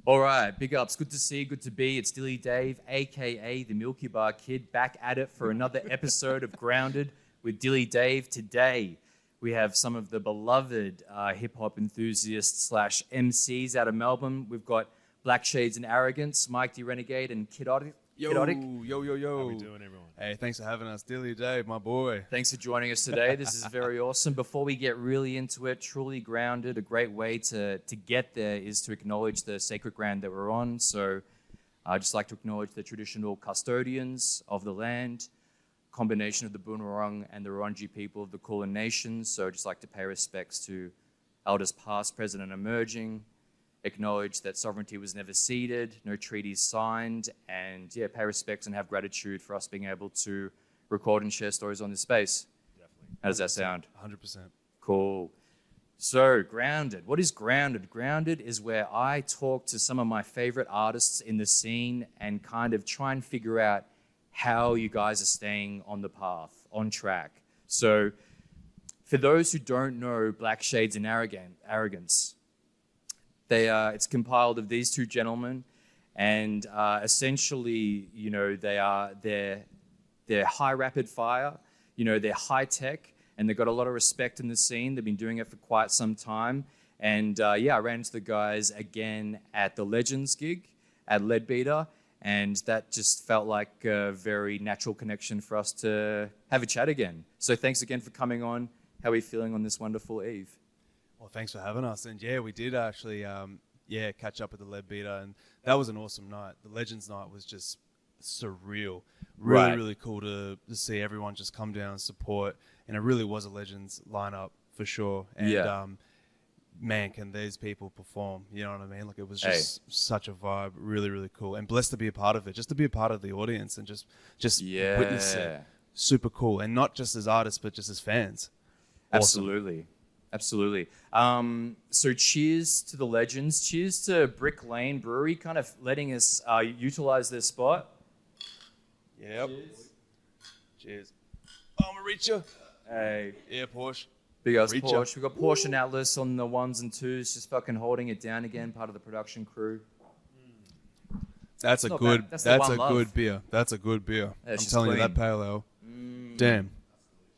All right, big ups. Good to see you, good to be. It's DillyDave, aka the Milky Bar Kid, back at it for another episode of Grounded with DillyDave. Today, we have some of the beloved hip hop enthusiasts / MCs out of Melbourne. We've got Black Shades and Arrogance, Mike the Renegade, and Kid Otic. Yo. How How we doing, everyone? Hey, thanks for having us, DillyDave, my boy. Thanks for joining us today. This is very awesome. Before we get really into it, truly grounded, a great way to get there is to acknowledge the sacred ground that we're on. So I'd just like to acknowledge the traditional custodians of the land, combination of the Boonwurrung and the Wurundjeri people of the Kulin Nation. So I'd just like to pay respects to elders past, present, and emerging. Acknowledge that sovereignty was never ceded, no treaties signed, and pay respects and have gratitude for us being able to record and share stories on this space. Definitely. How does that sound? 100%. Cool. So, Grounded. What is Grounded? Grounded is where I talk to some of my favorite artists in the scene and kind of try and figure out how you guys are staying on the path, on track. So, for those who don't know Black Shades and Arrogance, it's compiled of these two gentlemen, and essentially, you know, they're high rapid fire, you know, they're high tech, and they've got a lot of respect in the scene. They've been doing it for quite some time, and I ran into the guys again at the Legends gig at Leadbeater, and that just felt like a very natural connection for us to have a chat again. So thanks again for coming on. How are we feeling on this wonderful eve? Well, thanks for having us. And we did actually, catch up with the Leadbeater, and that was an awesome night. The Legends night was just surreal. Really cool to see everyone just come down and support. And it really was a Legends lineup for sure. And man, can these people perform? You know what I mean? Like, it was just such a vibe. Really cool. And blessed to be a part of it. Just to be a part of the audience and just witness it. Super cool. And not just as artists, but just as fans. Awesome. Absolutely. So cheers to the Legends. Cheers to Brick Lane Brewery, kind of letting us utilize their spot. Yep. Cheers. Oh, Maricha. Hey. Yeah, Porsche. Big ass Porsche. We've got Porsche and Atlas on the ones and twos, just fucking holding it down again, part of the production crew. That's a good beer. That's a good beer. Yeah, I'm telling you, that pale ale. Damn.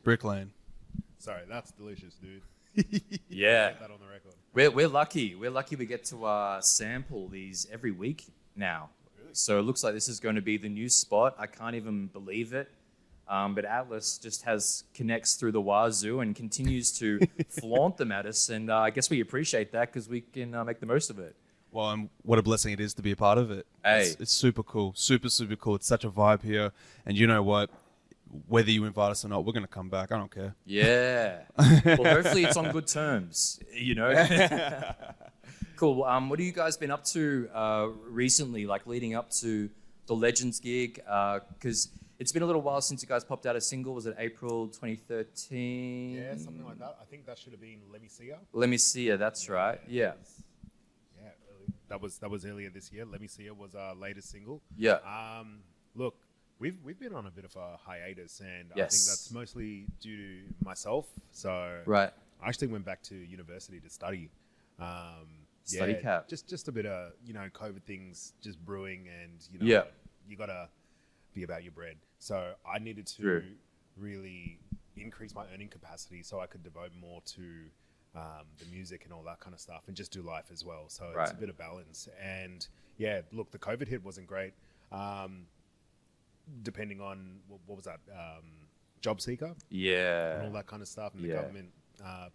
Brick Lane. Sorry, that's delicious, dude. Yeah. Get that on the record. We're lucky. We're lucky we get to sample these every week now. Really? So it looks like this is going to be the new spot. I can't even believe it. But Atlas just connects through the wazoo and continues to flaunt them at us. And I guess we appreciate that because we can make the most of it. Well, and what a blessing it is to be a part of it. Hey. It's super cool. Super cool. It's such a vibe here. And you know what? Whether you invite us or not, we're going to come back. I don't care. Yeah. Well, hopefully it's on good terms, you know? Cool. What have you guys been up to recently, like leading up to the Legends gig? Because it's been a little while since you guys popped out a single. Was it April 2013? Yeah, something like that. I think that should have been Let Me See Ya. Let Me See Ya, that's right. Yeah. Yeah, that was earlier this year. Let Me See Ya was our latest single. Yeah. Look, we've been on a bit of a hiatus, and Yes. I think that's mostly due to myself. So Right. I actually went back to university to study. Study cap. Just a bit of, you know, COVID things just brewing, and you know, you gotta be about your bread. So I needed to really increase my earning capacity so I could devote more to the music and all that kind of stuff, and just do life as well. So it's a bit of balance. And yeah, look, the COVID hit wasn't great. Depending on what was that, job seeker, and all that kind of stuff, and the government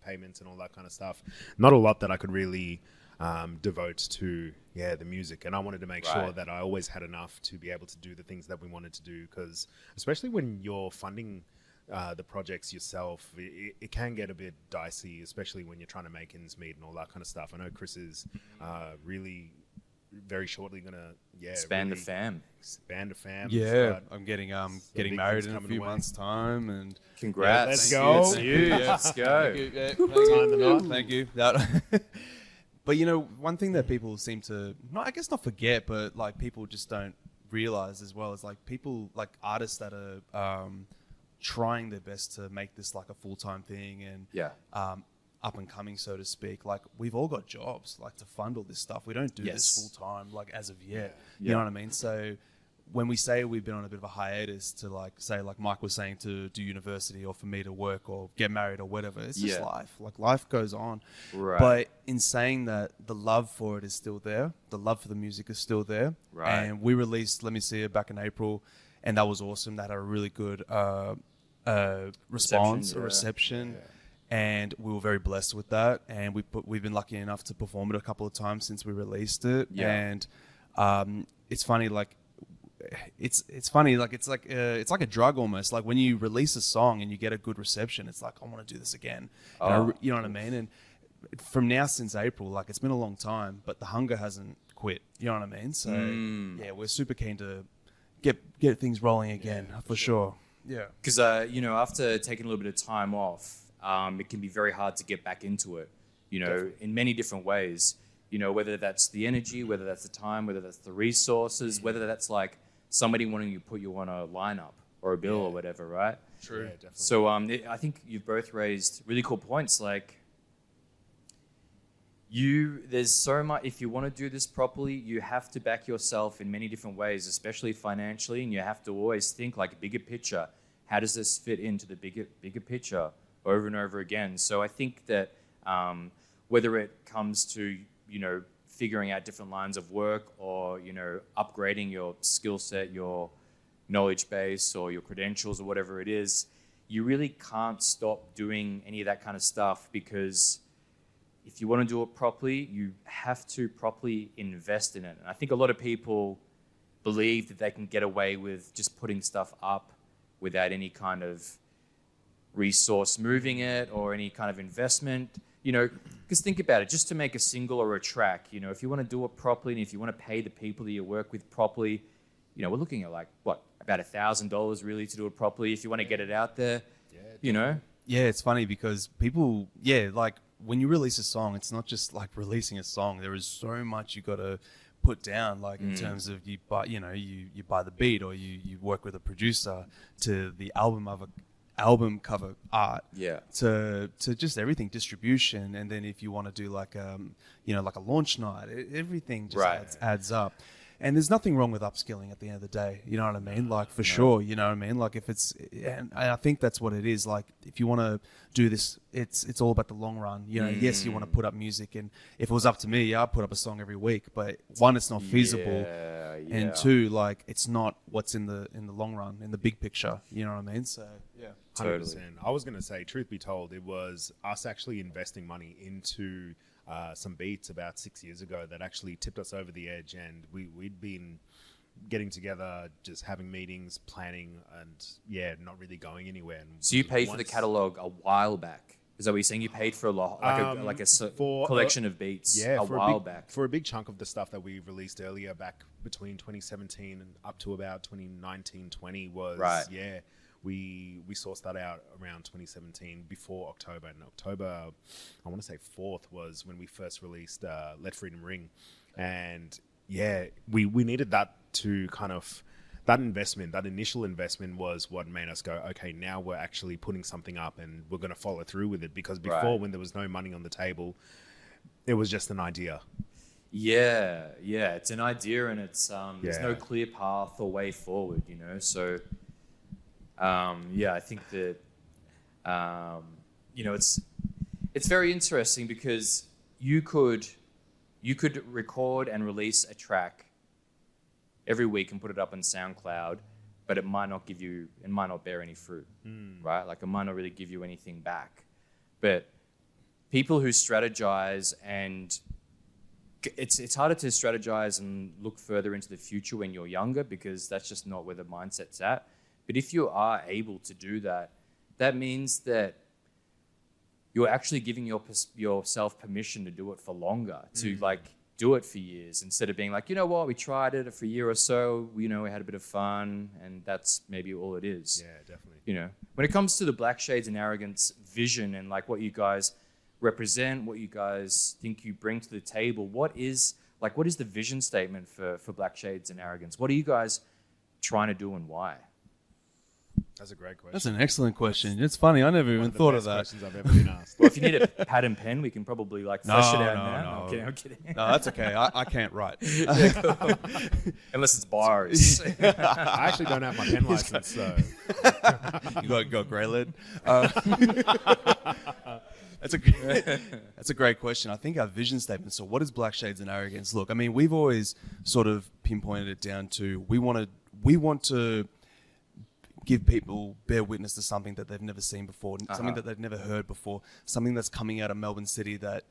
payments and all that kind of stuff. Not a lot that I could really devote to the music, and I wanted to make sure that I always had enough to be able to do the things that we wanted to do, because especially when you're funding the projects yourself, it can get a bit dicey, especially when you're trying to make ends meet and all that kind of stuff. I know Chris is really very shortly gonna Expand the fam. Yeah, I'm getting married in a few months' time, and congrats. Let's go. It's huge. Let's go. Thank you. But you know, one thing that people seem to not forget, but like people just don't realize as well, is like people, like artists that are trying their best to make this like a full-time thing, and up and coming, so to speak, like we've all got jobs like to fund all this stuff. We don't do this full time like as of yet. You know what I mean? So when we say we've been on a bit of a hiatus to like say like Mike was saying to do university or for me to work or get married or whatever, it's just life. Like life goes on. Right. But in saying that, the love for it is still there. The love for the music is still there. Right. And we released Let Me See It back in April, and that was awesome. That had a really good reception. Yeah. And we were very blessed with that. And we've been lucky enough to perform it a couple of times since we released it. Yeah. And it's funny, like it's funny, like it's like a drug almost. Like when you release a song and you get a good reception, it's like I want to do this again. You know what I mean? And from now since April, like it's been a long time, but the hunger hasn't quit. You know what I mean? So yeah, we're super keen to get things rolling again for sure. Yeah. Because you know, after taking a little bit of time off, it can be very hard to get back into it, you know, definitely. In many different ways, you know, whether that's the energy, whether that's the time, whether that's the resources, whether that's like somebody wanting to put you on a lineup or a bill or whatever, right? True. Yeah, definitely. So I think you've both raised really cool points. Like there's so much, if you want to do this properly, you have to back yourself in many different ways, especially financially, and you have to always think like a bigger picture. How does this fit into the bigger picture? Over and over again. So I think that whether it comes to, you know, figuring out different lines of work or, you know, upgrading your skill set, your knowledge base or your credentials or whatever it is, you really can't stop doing any of that kind of stuff, because if you want to do it properly, you have to properly invest in it. And I think a lot of people believe that they can get away with just putting stuff up without any kind of resource moving it or any kind of investment, you know, because think about it, just to make a single or a track, you know, if you want to do it properly and if you want to pay the people that you work with properly, you know, we're looking at like, what, about $1,000 really to do it properly if you want to get it out there, you know? Yeah, it's funny because people, like when you release a song, it's not just like releasing a song. There is so much you got to put down, like in terms of you buy, you know, you buy the beat or you work with a producer to the album cover art, to just everything, distribution, and then if you want to do like you know, like a launch night, everything just adds up. And there's nothing wrong with upskilling at the end of the day, you know what I mean? Like for sure, you know what I mean? Like if it's, and I think that's what it is. Like if you want to do this, it's all about the long run. You know, yes, you want to put up music, and if it was up to me, I'd put up a song every week. But one, it's not feasible, and two, like it's not what's in the long run, in the big picture. You know what I mean? So yeah, 100%. I was gonna say, truth be told, it was us actually investing money into some beats about 6 years ago that actually tipped us over the edge, and we'd been getting together, just having meetings, planning, and not really going anywhere. And so you paid for the catalog a while back? Is that what you're saying? You paid for a lot, like a collection of beats a while back? For a big chunk of the stuff that we released earlier, back between 2017 and up to about 2019-20 was we sourced that out around 2017 before October. And October, I want to say 4th was when we first released Let Freedom Ring. And we needed that to kind of, that investment, that initial investment was what made us go, okay, now we're actually putting something up and we're going to follow through with it. Because before, when there was no money on the table, it was just an idea. Yeah, it's an idea, and it's there's no clear path or way forward, you know. So I think that you know, it's very interesting because you could record and release a track every week and put it up on SoundCloud, but it might not bear any fruit, right? Like it might not really give you anything back. But people who strategize, and it's harder to strategize and look further into the future when you're younger, because that's just not where the mindset's at. But if you are able to do that, that means that you're actually giving yourself permission to do it for longer, to like do it for years, instead of being like, you know what, we tried it for a year or so, you know, we had a bit of fun, and that's maybe all it is. Yeah, definitely. You know, when it comes to the Black Shades and Arrogance vision and like what you guys represent, what you guys think you bring to the table, what is the vision statement for Black Shades and Arrogance? What are you guys trying to do and why? That's a great question. That's an excellent question. It's funny. I never even thought of that. Questions I've ever been asked. Well, if you need a pad and pen, we can probably like flesh it out now. No. I'm kidding. I'm kidding. No, that's okay. I can't write. Unless it's bars. I actually don't have my pen license, so You got grey lead. That's a great question. I think our vision statement. So, what is Black Shades and Arrogance? Look, I mean, we've always sort of pinpointed it down to we want to give people bear witness to something that they've never seen before, something that they've never heard before, something that's coming out of Melbourne City that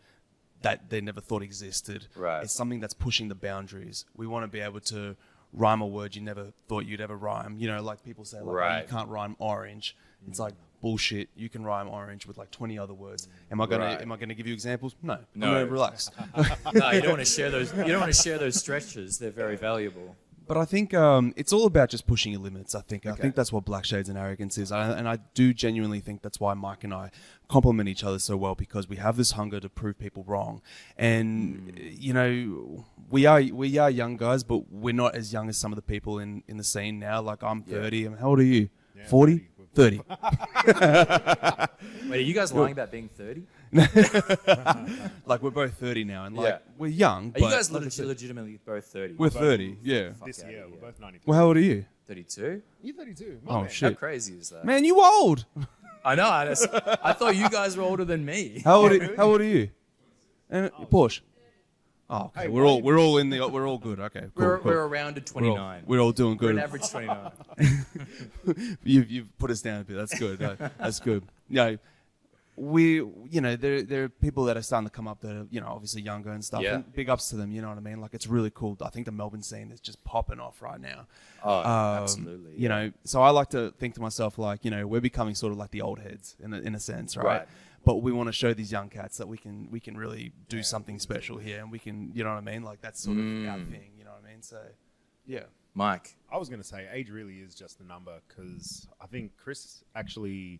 they never thought existed. Right. It's something that's pushing the boundaries. We want to be able to rhyme a word you never thought you'd ever rhyme. You know, like people say, like, oh, you can't rhyme orange. It's like bullshit. You can rhyme orange with like 20 other words. Am I gonna give you examples? No. Relax. No, you don't want to share those. You don't want to share those stretches. They're very valuable. But I think it's all about just pushing your limits. I think that's what Black Shades and Arrogance is, and I do genuinely think that's why Mike and I complement each other so well, because we have this hunger to prove people wrong. And you know, we are young guys, but we're not as young as some of the people in the scene now. Like I'm 30. How old are you? 40? 30. Wait, are you guys lying about being 30? Like we're both 30 now, and like we're young. Are you guys legitimately both 30? We're 30, yeah. this year we're both 92. Well, how old are you? 32? You're 32. Oh, man. shit. How crazy is that? Man, you old. I know. I thought you guys were older than me. How old are you? And Porsche. Oh, okay. Hey, we're all good. Okay, cool. We're around at 29. We're all doing We're good. an average 29. You've put us down a bit. That's good. That's good. You know, there are people that are starting to come up that are, you know, obviously younger and stuff. Yeah. And big ups to them. You know what I mean? Like it's really cool. I think the Melbourne scene is just popping off right now. Oh, absolutely. You know, so I like to think to myself, like, you know, we're becoming sort of like the old heads in a sense, right? But we want to show these young cats that we can really do something special here, and we can, you know what I mean? Like that's sort of our thing, you know what I mean? So, yeah. Mike. I was going to say age really is just a number, because I think Chris actually,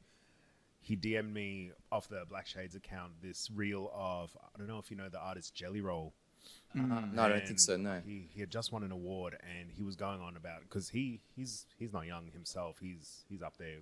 he DM'd me off the Black Shades account this reel of, I don't know if you know the artist Jelly Roll. No, I don't think so, no. He had just won an award, and he was going on about, because he's not young himself. He's up there.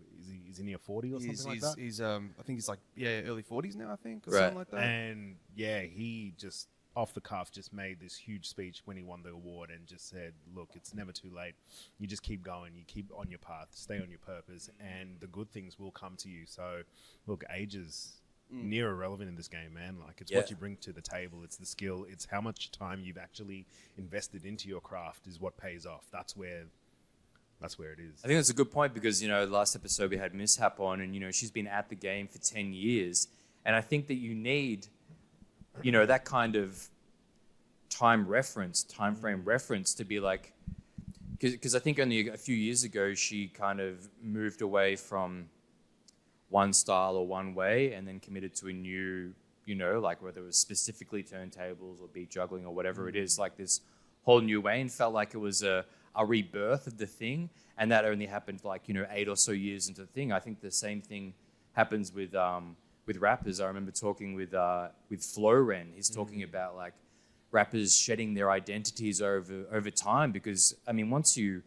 Is he near 40 or something like that? He's I think he's like early 40s now, I think, or Right. something like that. And yeah, he just off the cuff just made this huge speech when he won the award, and just said, look, it's never too late. You just keep going. You keep on your path. Stay on your purpose, and the good things will come to you. So look, age is near irrelevant in this game, man. Like it's what you bring to the table. It's the skill. It's how much time you've actually invested into your craft is what pays off. That's where it is. I think that's a good point, because, you know, last episode we had Mishap on, and, you know, she's been at the game for 10 years. And I think that you need, you know, that kind of time frame reference to be like, because I think only a few years ago she kind of moved away from one style or one way, and then committed to a new, you know, like whether it was specifically turntables or beat juggling or whatever it is, like this whole new way, and felt like it was a rebirth of the thing. And that only happened like, you know, 8 or so years into the thing. I think the same thing happens with rappers. I remember talking with Floren. He's talking about like rappers shedding their identities over time, because I mean, once you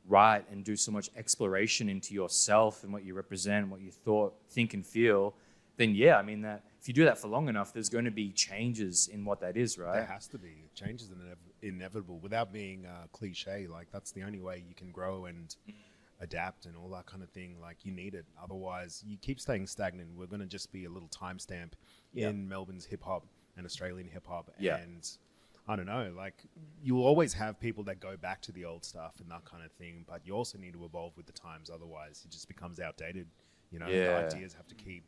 write and do so much exploration into yourself and what you represent, what you think and feel, then yeah, I mean, that if you do that for long enough, there's going to be changes in what that is, right? There has to be. Change is inevitable without being cliche. Like that's the only way you can grow and adapt and all that kind of thing. Like you need it. Otherwise, you keep staying stagnant. We're going to just be a little timestamp in Melbourne's hip hop and Australian hip hop. Yeah. And I don't know, like you'll always have people that go back to the old stuff and that kind of thing, but you also need to evolve with the times. Otherwise, it just becomes outdated. You know, the ideas have to keep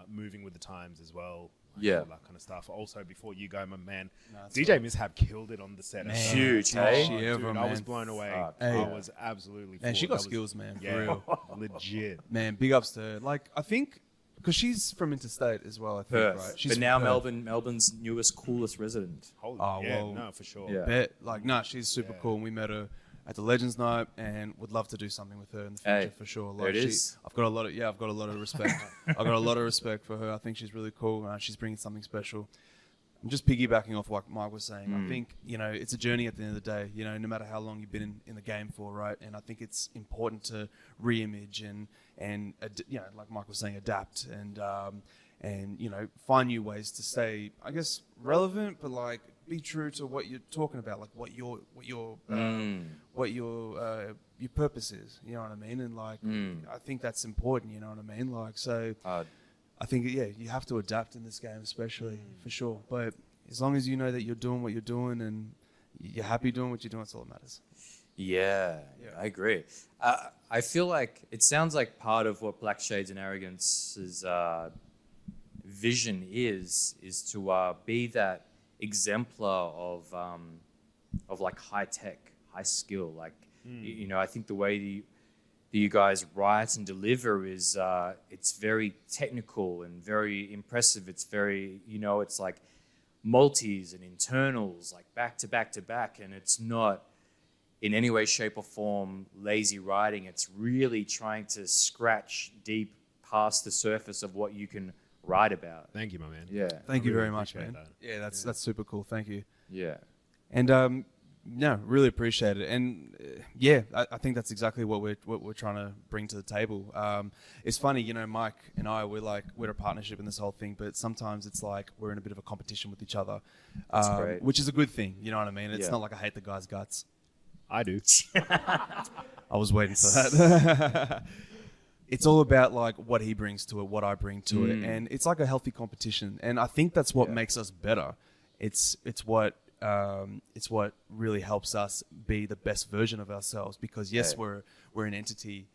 moving with the times as well. Like all that kind of stuff. Also, before you go, my man, DJ Mishap killed it on the set. Huge, hey? Dude, I was blown away. Hey. I was absolutely Man, she got floored. skills, man. For Yeah, real. legit. Man, big ups to her. Like, I think, because she's from interstate as well, I think, Perth. right? She's But now from Perth. Melbourne's newest, coolest resident. Holy, Oh, yeah, well, no, for sure. Yeah. Bet. Like, nah, she's super cool. And we met her at the Legends Night, and would love to do something with her in the future, Hey, for sure. Like, there it is. I've got a lot of respect. I've got a lot of respect for her. I think she's really cool. She's bringing something special. I'm just piggybacking off what Mike was saying. I think, it's a journey at the end of the day, no matter how long you've been in the game for, right? And I think it's important to re-image and like Mike was saying, adapt and find new ways to stay, I guess, relevant, but like be true to what you're talking about, like what your purpose is, you know what I mean? And like, I think that's important, you know what I mean? Like, so I think, you have to adapt in this game, especially for sure. But as long as you know that you're doing what you're doing and you're happy doing what you're doing, that's all that matters. Yeah, I agree. I feel like it sounds like part of what Black Shades and Arrogance's vision is to be that exemplar of like high tech, high skill. Like, I think the way that you guys write and deliver is it's very technical and very impressive. It's very, it's like multis and internals, like back to back to back, and it's not in any way, shape, or form lazy writing. It's really trying to scratch deep past the surface of what you can write about. Thank you, my man. Yeah. Thank you very much, man. Yeah, that's super cool. Thank you. Yeah. And really appreciate it. And I think that's exactly what we're trying to bring to the table. It's funny, Mike and I, we're a partnership in this whole thing, but sometimes it's like we're in a bit of a competition with each other, which is a good thing. You know what I mean? It's not like I hate the guy's guts. I do. I was waiting for that. It's all about like what he brings to it, what I bring to it, and it's like a healthy competition. And I think that's what makes us better. It's what really helps us be the best version of ourselves. Because yes, we're an entity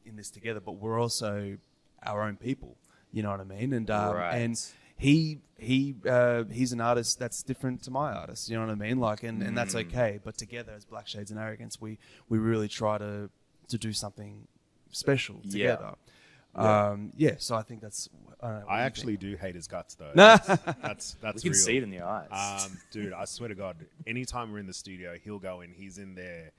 in this together, but we're also our own people. You know what I mean? And and he's an artist that's different to my artist. You know what I mean? Like, and that's okay. But together as Black Shades and Arrogance, we really try to do something special together. So I think that's. I actually do hate his guts though. That's you can real. see it in the eyes. Dude, I swear to God, anytime we're in the studio, he'll go in. He's in there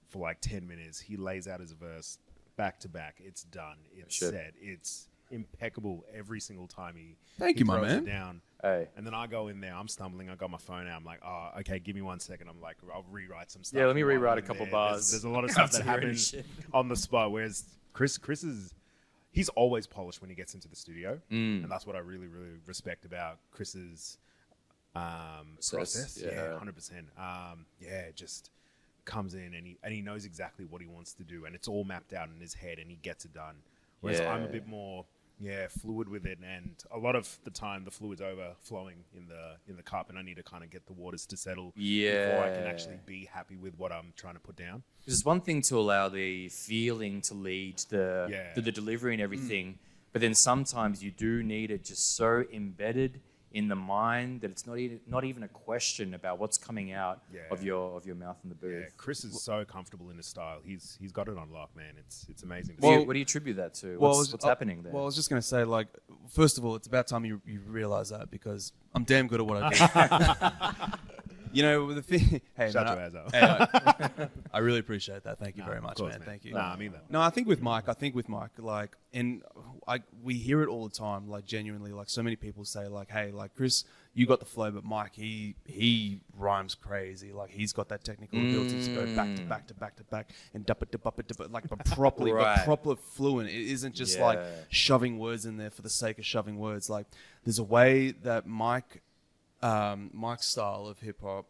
for like 10 minutes. He lays out his verse back to back. It's done. It's set. It's impeccable every single time he my throws man. it down. Hey. And then I go in there. I'm stumbling. I got my phone out. I'm like, oh, okay, give me 1 second. I'm like, I'll rewrite some stuff. Yeah, let me rewrite a couple bars. There's a lot of stuff that happens on the spot. Whereas Chris is. He's always polished when he gets into the studio, and that's what I really, really respect about Chris's process. Yeah, 100%. Just comes in and he knows exactly what he wants to do, and it's all mapped out in his head, and he gets it done. Whereas I'm a bit more fluid with it, and a lot of the time the fluid's overflowing in the cup, and I need to kind of get the waters to settle before I can actually be happy with what I'm trying to put down. Because it's one thing to allow the feeling to lead the delivery and everything, but then sometimes you do need it just so embedded in the mind that it's not even a question about what's coming out of your mouth in the booth. Yeah, Chris is so comfortable in his style. He's got it on lock, man. It's amazing. What do you attribute that to? What's happening there? Well, I was just going to say, like, first of all, it's about time you realize that, because I'm damn good at what I do. The thing. Hey, shut your ass up. I really appreciate that. Thank you very much, man. Thank you. Nah, me though. No, I think with Mike, like, and we hear it all the time, like, genuinely, like, so many people say, like, hey, like, Chris, you got the flow, but Mike, he rhymes crazy. Like, he's got that technical ability to go back to back to back to back and like, but properly, but proper fluent. It isn't just like shoving words in there for the sake of shoving words. Like, there's a way that Mike's style of hip hop,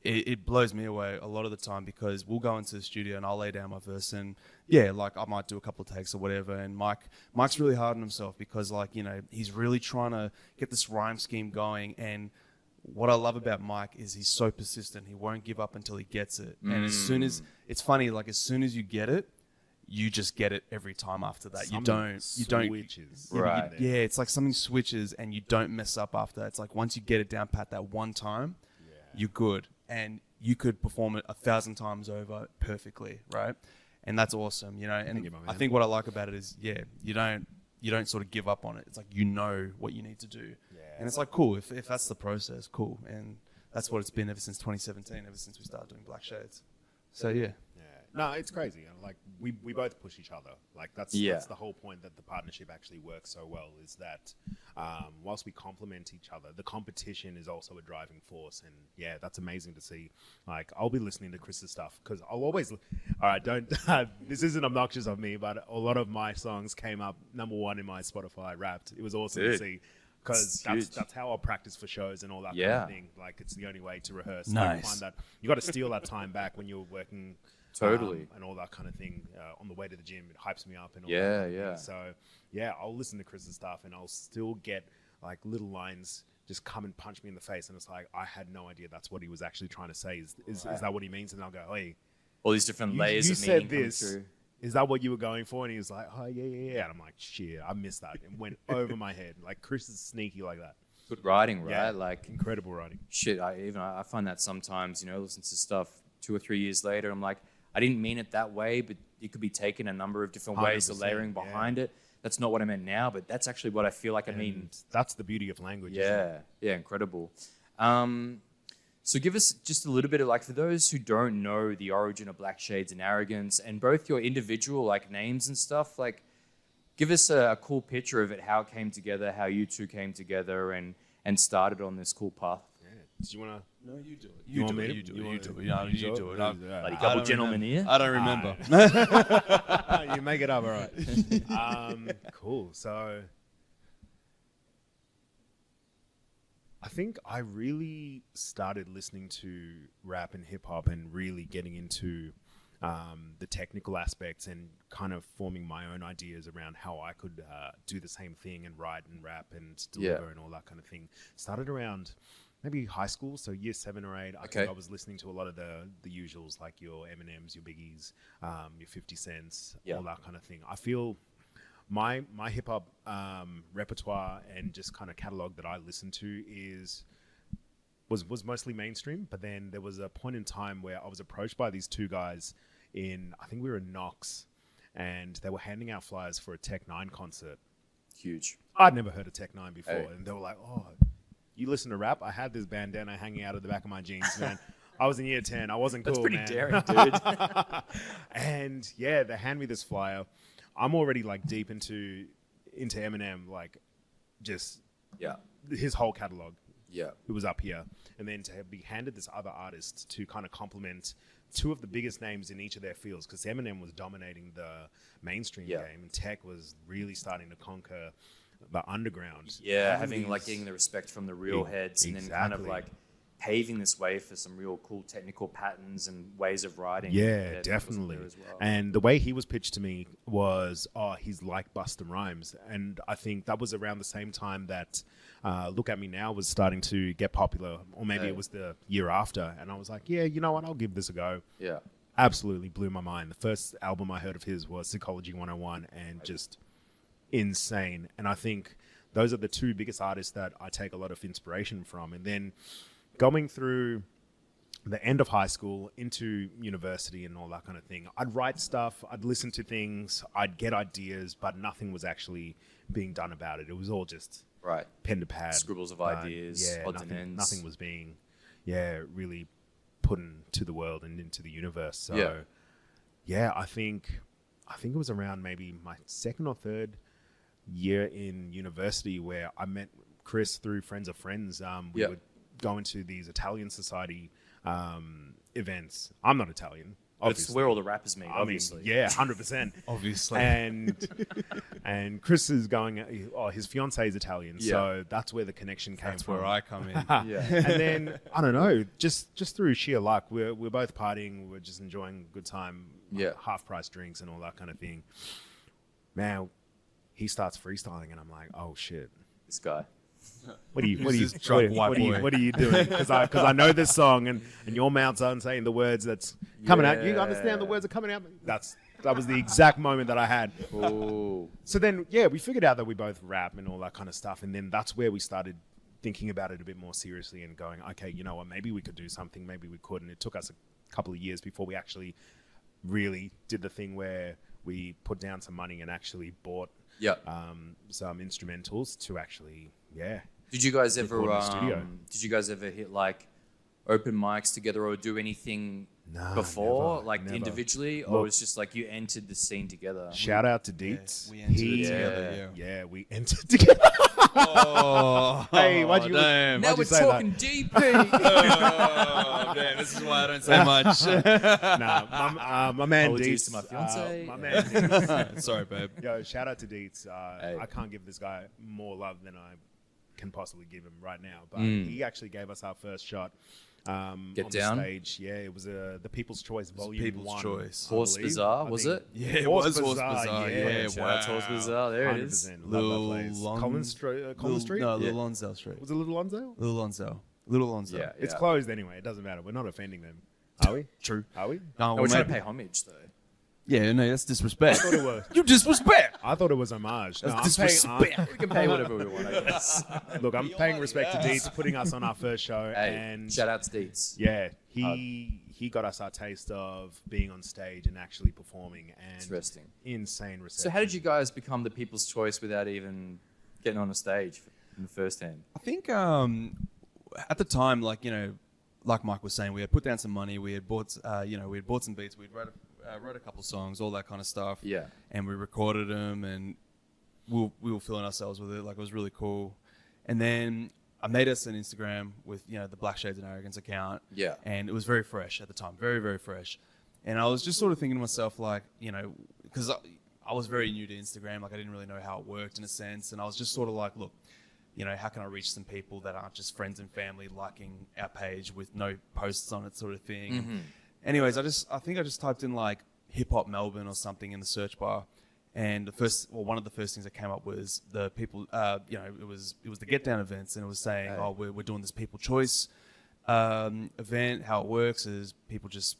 it blows me away a lot of the time, because we'll go into the studio and I'll lay down my verse and like I might do a couple of takes or whatever, and Mike's really hard on himself, because like, he's really trying to get this rhyme scheme going, and what I love about Mike is he's so persistent. He won't give up until he gets it. And as soon as it's funny, like, as soon as you get it, you just get it every time after that. You don't switches. Right. It's like something switches and you don't mess up after that. It's like once you get it down pat that one time, you're good. And you could perform it 1,000 times over perfectly, right? And that's awesome, And I think what I like about it is, you don't sort of give up on it. It's like, what you need to do. Yeah. And it's like, cool, if that's the process, cool. And that's what it's been ever since 2017, ever since we started doing Black Shades. So, yeah. No, it's crazy. Like we both push each other. Like that's the whole point that the partnership actually works so well is that whilst we complement each other, the competition is also a driving force. And yeah, that's amazing to see. Like I'll be listening to Chris's stuff because I'll always. All right, don't. This isn't obnoxious of me, but a lot of my songs came up #1 in my Spotify Wrapped. It was awesome to see. Because that's how I'll practice for shows and all that kind of thing. Like it's the only way to rehearse. Nice. You find that you got to steal that time back when you're working. Totally. And all that kind of thing on the way to the gym. It hypes me up and all that kind of thing. So, yeah, I'll listen to Chris's stuff and I'll still get like little lines just come and punch me in the face. And it's like, I had no idea that's what he was actually trying to say. Is that what he means? And I'll go, hey. All these different layers of meaning come through. Is that what you were going for? And he was like, oh, yeah. And I'm like, shit, I missed that. It went over my head. Like, Chris is sneaky like that. Good writing, right? Yeah, like incredible writing. Shit, I find that sometimes, listen to stuff 2 or 3 years later, I'm like, I didn't mean it that way, but it could be taken a number of different ways, the layering behind it. That's not what I meant now, but that's actually what I feel like I mean. That's the beauty of language. Yeah, incredible. So give us just a little bit of like, for those who don't know the origin of Black Shades and Arrogance and both your individual like names and stuff, like give us a cool picture of it, how it came together, how you two came together and started on this cool path. Do you want to? No, you do it. You do it. You do it. Like a couple gentlemen here. I don't remember. You make it up, all right. Cool. So I think I really started listening to rap and hip hop and really getting into the technical aspects and kind of forming my own ideas around how I could do the same thing and write and rap and deliver and all that kind of thing. Started around maybe high school, so year 7 or 8. I think I was listening to a lot of the usuals like your Eminems, your Biggies, your 50 Cents, all that kind of thing. I feel my hip hop repertoire and just kind of catalog that I listen to was mostly mainstream. But then there was a point in time where I was approached by these two guys I think we were in Knox, and they were handing out flyers for a Tech N9ne concert. Huge. I'd never heard of Tech N9ne before, and they were like, "Oh, you listen to rap?" I had this bandana hanging out of the back of my jeans, man. I was in year 10. I wasn't cool, That's pretty man. daring, dude. And yeah, they hand me this flyer. I'm already like deep into Eminem, like just his whole catalog. Yeah, it was up here, and then to be handed this other artist to kind of complement two of the biggest names in each of their fields, because Eminem was dominating the mainstream game, and Tech was really starting to conquer the underground. Yeah, having like getting the respect from the real heads, and then kind of like paving this way for some real cool technical patterns and ways of writing. Yeah, definitely. As well. And the way he was pitched to me was, he's like Busta Rhymes. And I think that was around the same time that Look At Me Now was starting to get popular, or maybe it was the year after. And I was like, yeah, you know what, I'll give this a go. Yeah. Absolutely blew my mind. The first album I heard of his was Psychology 101, and just insane. And I think those are the two biggest artists that I take a lot of inspiration from. And then going through the end of high school into university and all that kind of thing, I'd write stuff, I'd listen to things, I'd get ideas, but nothing was actually being done about it. It was all just pen to pad. Scribbles of ideas, odds and ends. Nothing was being, really put into the world and into the universe. So, I think it was around maybe my 2nd or 3rd year in university where I met Chris through friends of friends. We would go into these Italian society events. I'm not Italian. That's where all the rappers meet, obviously. 100%. Obviously. And Chris is going, his fiance is Italian, so that's where the connection came from. That's where I come in. And then, I don't know, just through sheer luck, we're both partying, we're just enjoying a good time, half-price drinks and all that kind of thing. Man, he starts freestyling, and I'm like, oh, shit. This guy. What are you doing? Because I know this song, and your mouth's on saying the words that's coming out. You understand the words are coming out. That was the exact moment that I had. Ooh. So then, we figured out that we both rap and all that kind of stuff, and then that's where we started thinking about it a bit more seriously and going, okay, you know what? Maybe we could do something. Maybe we could. And it took us a couple of years before we actually really did the thing where we put down some money and actually bought some instrumentals to actually. Yeah. Did you guys ever hit like open mics together or do anything before, never, like never. individually, or it was just like you entered the scene together? Shout out to Deets. We entered it together. Yeah, we entered together. Oh, Hey, why'd you? damn. Now Why'd we're you say talking DP. Oh, damn, this is why I don't say much. My man Apologies Deets. to my fiance. My man Deets. Sorry, babe. Yo, shout out to Deets. Hey. I can't give this guy more love than I can possibly give him right now. But he actually gave us our first shot. Get on down? The stage. Yeah, it was the People's Choice Volume People's 1. Choice. I Horse believe. Bazaar, I was think- it? Yeah, it was Horse Bazaar. Yeah, Shout out to Horse Bazaar. There it is. 100%. Love that place. Common Street? No, Yeah. Little Lonsdale Street. Was it Little Lonsdale? Little Lonsdale. Yeah, It's yeah. closed anyway. It doesn't matter. We're not offending them. Are we? True. Are we? No, We're trying to pay homage though. Yeah, no, that's disrespect. I thought it was. You disrespect. I thought it was homage. No, That's I'm disrespect. We can pay whatever we want, I guess. Look, I'm paying respect to Deets putting us on our first show, Hey, and shout out to Deets. yeah, he got us our taste of being on stage and actually performing, and Interesting. insane reception. So how did you guys become the people's choice without even getting on a stage in the first hand? I think at the time, like Mike was saying, we had put down some money. We had bought, we had bought some beats. We'd wrote a couple of songs, all that kind of stuff. Yeah. And we recorded them, and we were filling ourselves with it. Like, it was really cool. And then I made us an Instagram with the Black Shades and Arrogance account. Yeah. And it was very fresh at the time, very, very fresh. And I was just sort of thinking to myself, like, because I was very new to Instagram, like I didn't really know how it worked in a sense, and I was just sort of like, look, how can I reach some people that aren't just friends and family liking our page with no posts on it, sort of thing. Mm-hmm. Anyways, I think I just typed in like hip hop Melbourne or something in the search bar, and one of the first things that came up was the people. It was the Get Down events, and it was saying, Hey. oh, we're doing this People Choice event. How it works is people just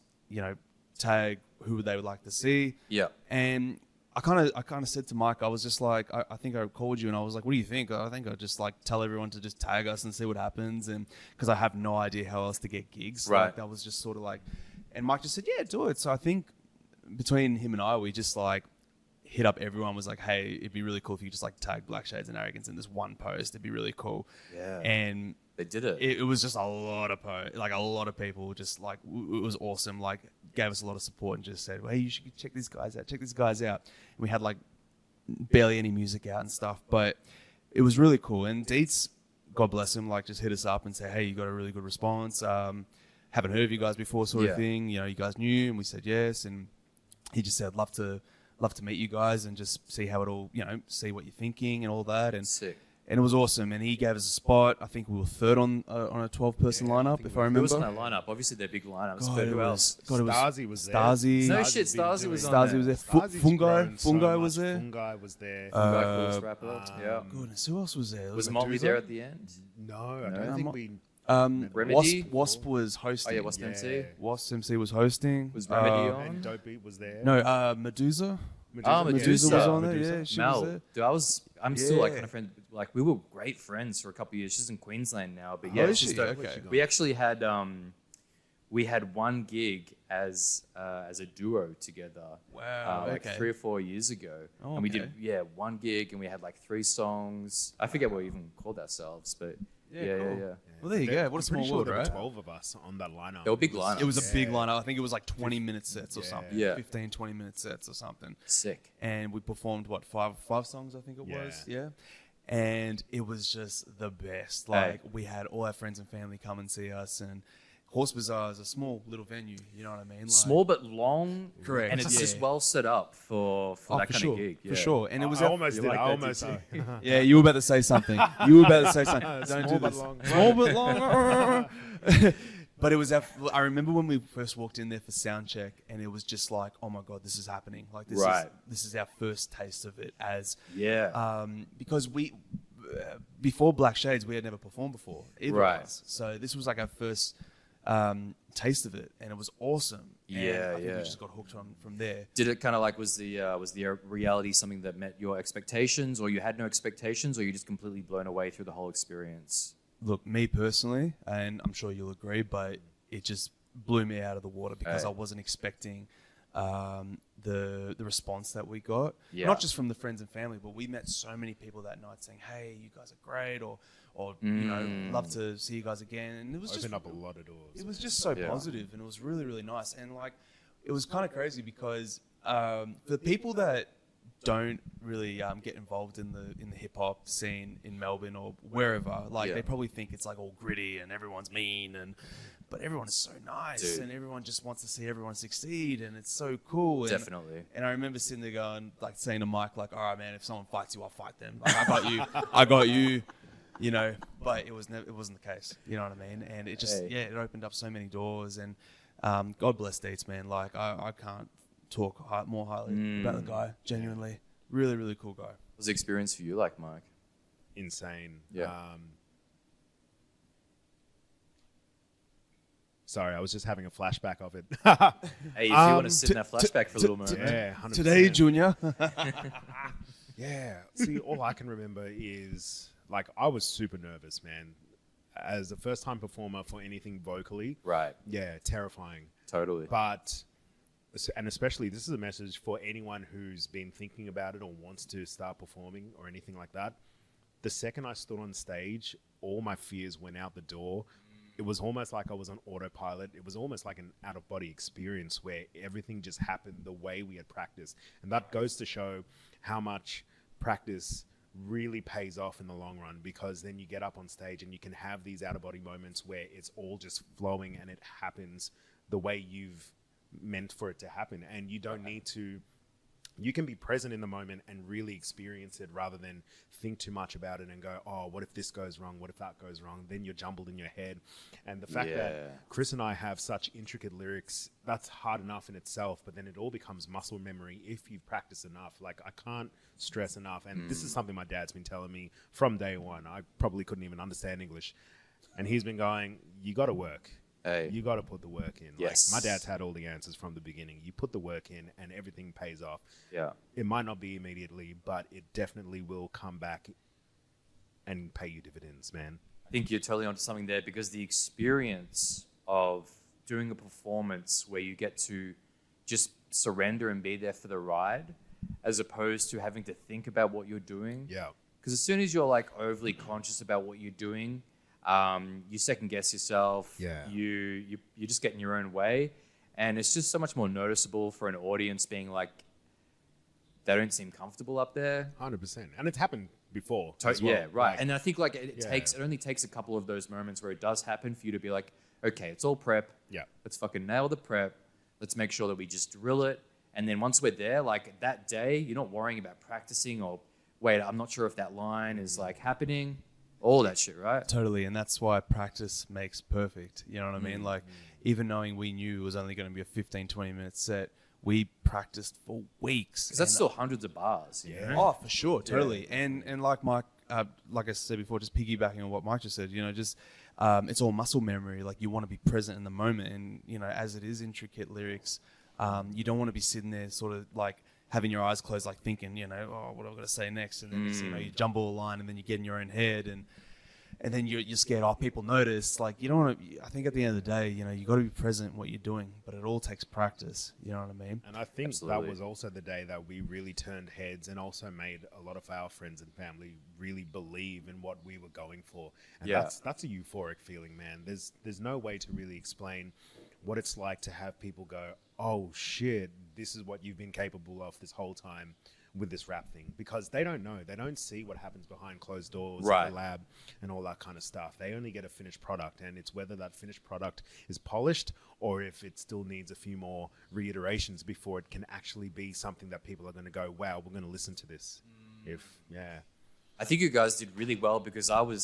tag who they would like to see. Yeah. And I kind of said to Mike, I was just like, I think I called you and I was like, what do you think? I think I'd just like tell everyone to just tag us and see what happens, and because I have no idea how else to get gigs. Right. Like, that was just sort of like, and Mike just said, yeah, do it. So I think between him and I, we just like hit up everyone, was like, hey, it'd be really cool if you just like tag Black Shades and Arrogance in this one post. It'd be really cool. Yeah. And They did it. it was just a lot of people just like, it was awesome. Like, gave us a lot of support and just said, well, hey, you should check these guys out. And we had like barely any music out and stuff, but it was really cool. And Deets, God bless him, like just hit us up and say, hey, you got a really good response. Haven't heard of you guys before, sort of thing. You guys knew, and we said yes. And he just said, love to meet you guys and just see how it all, see what you're thinking and all that. And Sick. And it was awesome. And he gave us a spot. I think we were third on a 12-person lineup, if I remember. Who was on that lineup? Obviously, they're big lineups. But who else? Stasi was there. Stasi. No shit, Stasi was on Stasi there. was there. Stasi's grown so Fungi much. was there. Fungi was there. Fungi, coolest rapper. Yeah. Goodness, who else was there? Was Like Motley Medusa? there at the end? No, I No. don't think we. Remedy? Wasp was hosting. Oh, yeah, Wasp MC. Wasp MC was hosting. Was Remedy on? And Dope Beat was there. No, Medusa. Medusa was on there. Yeah, she Mel, was there. dude, I'm still like Yeah. kind of friend. Like we were great friends for a couple of years. She's in Queensland now, but Oh, yeah, is she's she? dope. Okay. We actually had we had one gig as a duo together. Wow, like okay. 3 or 4 years ago, Oh, and we okay. did one gig, and we had like 3 songs. I forget what we even called ourselves, but yeah. cool. Well, there you go. What a I'm pretty small sure world, there right? were 12 of us on that lineup. They were big lineups. It was a big lineup. I think it was like 20-minute sets or Yeah. something. Yeah. 15, 20-minute sets or something. Sick. And we performed, five songs, I think it was. Yeah. Yeah. And it was just the best. Like, we had all our friends and family come and see us. And Horse Bazaar is a small little venue. You know what I mean? Like, Small but long. Correct. And it's Yeah. just well set up for that for kind sure, of gig. Yeah. For sure. And it was I almost did. like I that almost. detail. Yeah, you were about to say something. Don't do Small but this. long. Small but long. But it was. I remember when we first walked in there for sound check, and it was just like, oh my god, this is happening. Like this is our first taste of it. Because we before Black Shades, we had never performed before. Either of us. So this was like our first taste of it, and it was awesome. And I think we just got hooked on from there. Did it kind of like was the reality something that met your expectations, or you had no expectations, or you just completely blown away through the whole experience? Look, me personally, and I'm sure you'll agree, but it just blew me out of the water because Hey. I wasn't expecting the response that we got, not just from the friends and family, but we met so many people that night saying, "Hey, you guys are great," or you know, love to see you guys again. And it was opened up a lot of doors. It was just so positive, and it was really, really nice. And like, it was kind of crazy because for the people that don't really get involved in the hip hop scene in Melbourne or wherever, like they probably think it's like all gritty and everyone's mean, but everyone is so nice, and everyone just wants to see everyone succeed, and it's so cool. And, Definitely. And I remember sitting there going, like, saying to Mike, like, "All right, man, if someone fights you, I'll fight them. Like, I got you, I got you." You know, but it wasn't the case. You know what I mean? And it just it opened up so many doors, and God bless Deets, man. Like I can't talk more highly about the guy. Genuinely, really, really cool guy. What was the experience for you like, Mike? Insane. Yeah. Sorry, I was just having a flashback of it. Hey, if you want to sit in that flashback for a little moment. Yeah, 100%. Today, Junior. Yeah. See, all I can remember is, like, I was super nervous, man. As a first-time performer for anything vocally. Right. Yeah, terrifying. Totally. But, and especially, this is a message for anyone who's been thinking about it or wants to start performing or anything like that. The second I stood on stage, all my fears went out the door. It was almost like I was on autopilot. It was almost like an out-of-body experience where everything just happened the way we had practiced. And that goes to show how much practice really pays off in the long run, because then you get up on stage and you can have these out-of-body moments where it's all just flowing and it happens the way you've meant for it to happen. And you don't need to... You can be present in the moment and really experience it rather than think too much about it and go, oh, what if this goes wrong? What if that goes wrong? Then you're jumbled in your head. And the fact that Chris and I have such intricate lyrics, that's hard enough in itself, but then it all becomes muscle memory if you've practiced enough. Like, I can't stress enough. And this is something my dad's been telling me from day one. I probably couldn't even understand English. And he's been going, you got to work. Hey. You got to put the work in. Yes. Like, my dad's had all the answers from the beginning. You put the work in and everything pays off. Yeah. It might not be immediately, but it definitely will come back and pay you dividends, man. I think you're totally onto something there, because the experience of doing a performance where you get to just surrender and be there for the ride, as opposed to having to think about what you're doing. Yeah. Because as soon as you're like overly conscious about what you're doing, you second guess yourself. Yeah. You just get in your own way, and it's just so much more noticeable for an audience being like, they don't seem comfortable up there. 100%. And it's happened before. As well. Yeah, right. Like, and I think like it only takes a couple of those moments where it does happen for you to be like, okay, it's all prep. Yeah. Let's fucking nail the prep. Let's make sure that we just drill it. And then once we're there, like that day, you're not worrying about practicing or, wait, I'm not sure if that line is like happening. All that shit, right? Totally, and that's why practice makes perfect. You know what I mean? Like, even knowing we knew it was only going to be a 15, 20-minute set, we practiced for weeks. Because that's still hundreds of bars. Yeah. Oh, for sure, totally. Yeah. And like Mike, like I said before, just piggybacking on what Mike just said, you know, just it's all muscle memory. Like, you want to be present in the moment, and you know, as it is intricate lyrics, you don't want to be sitting there sort of like having your eyes closed, like thinking, you know, oh, what am I going to say next? And then you know, you jumble a line, and then you get in your own head, and then you're scared. Oh, people notice. Like, you don't want to. I think at the end of the day, you know, you got to be present in what you're doing, but it all takes practice. You know what I mean? And I think that was also the day that we really turned heads, and also made a lot of our friends and family really believe in what we were going for. And that's a euphoric feeling, man. There's no way to really explain what it's like to have people go, oh shit, this is what you've been capable of this whole time with this rap thing, because they don't know. They don't see what happens behind closed doors in the lab and all that kind of stuff. They only get a finished product, and it's whether that finished product is polished or if it still needs a few more reiterations before it can actually be something that people are going to go, wow, we're going to listen to this. I think you guys did really well, because I was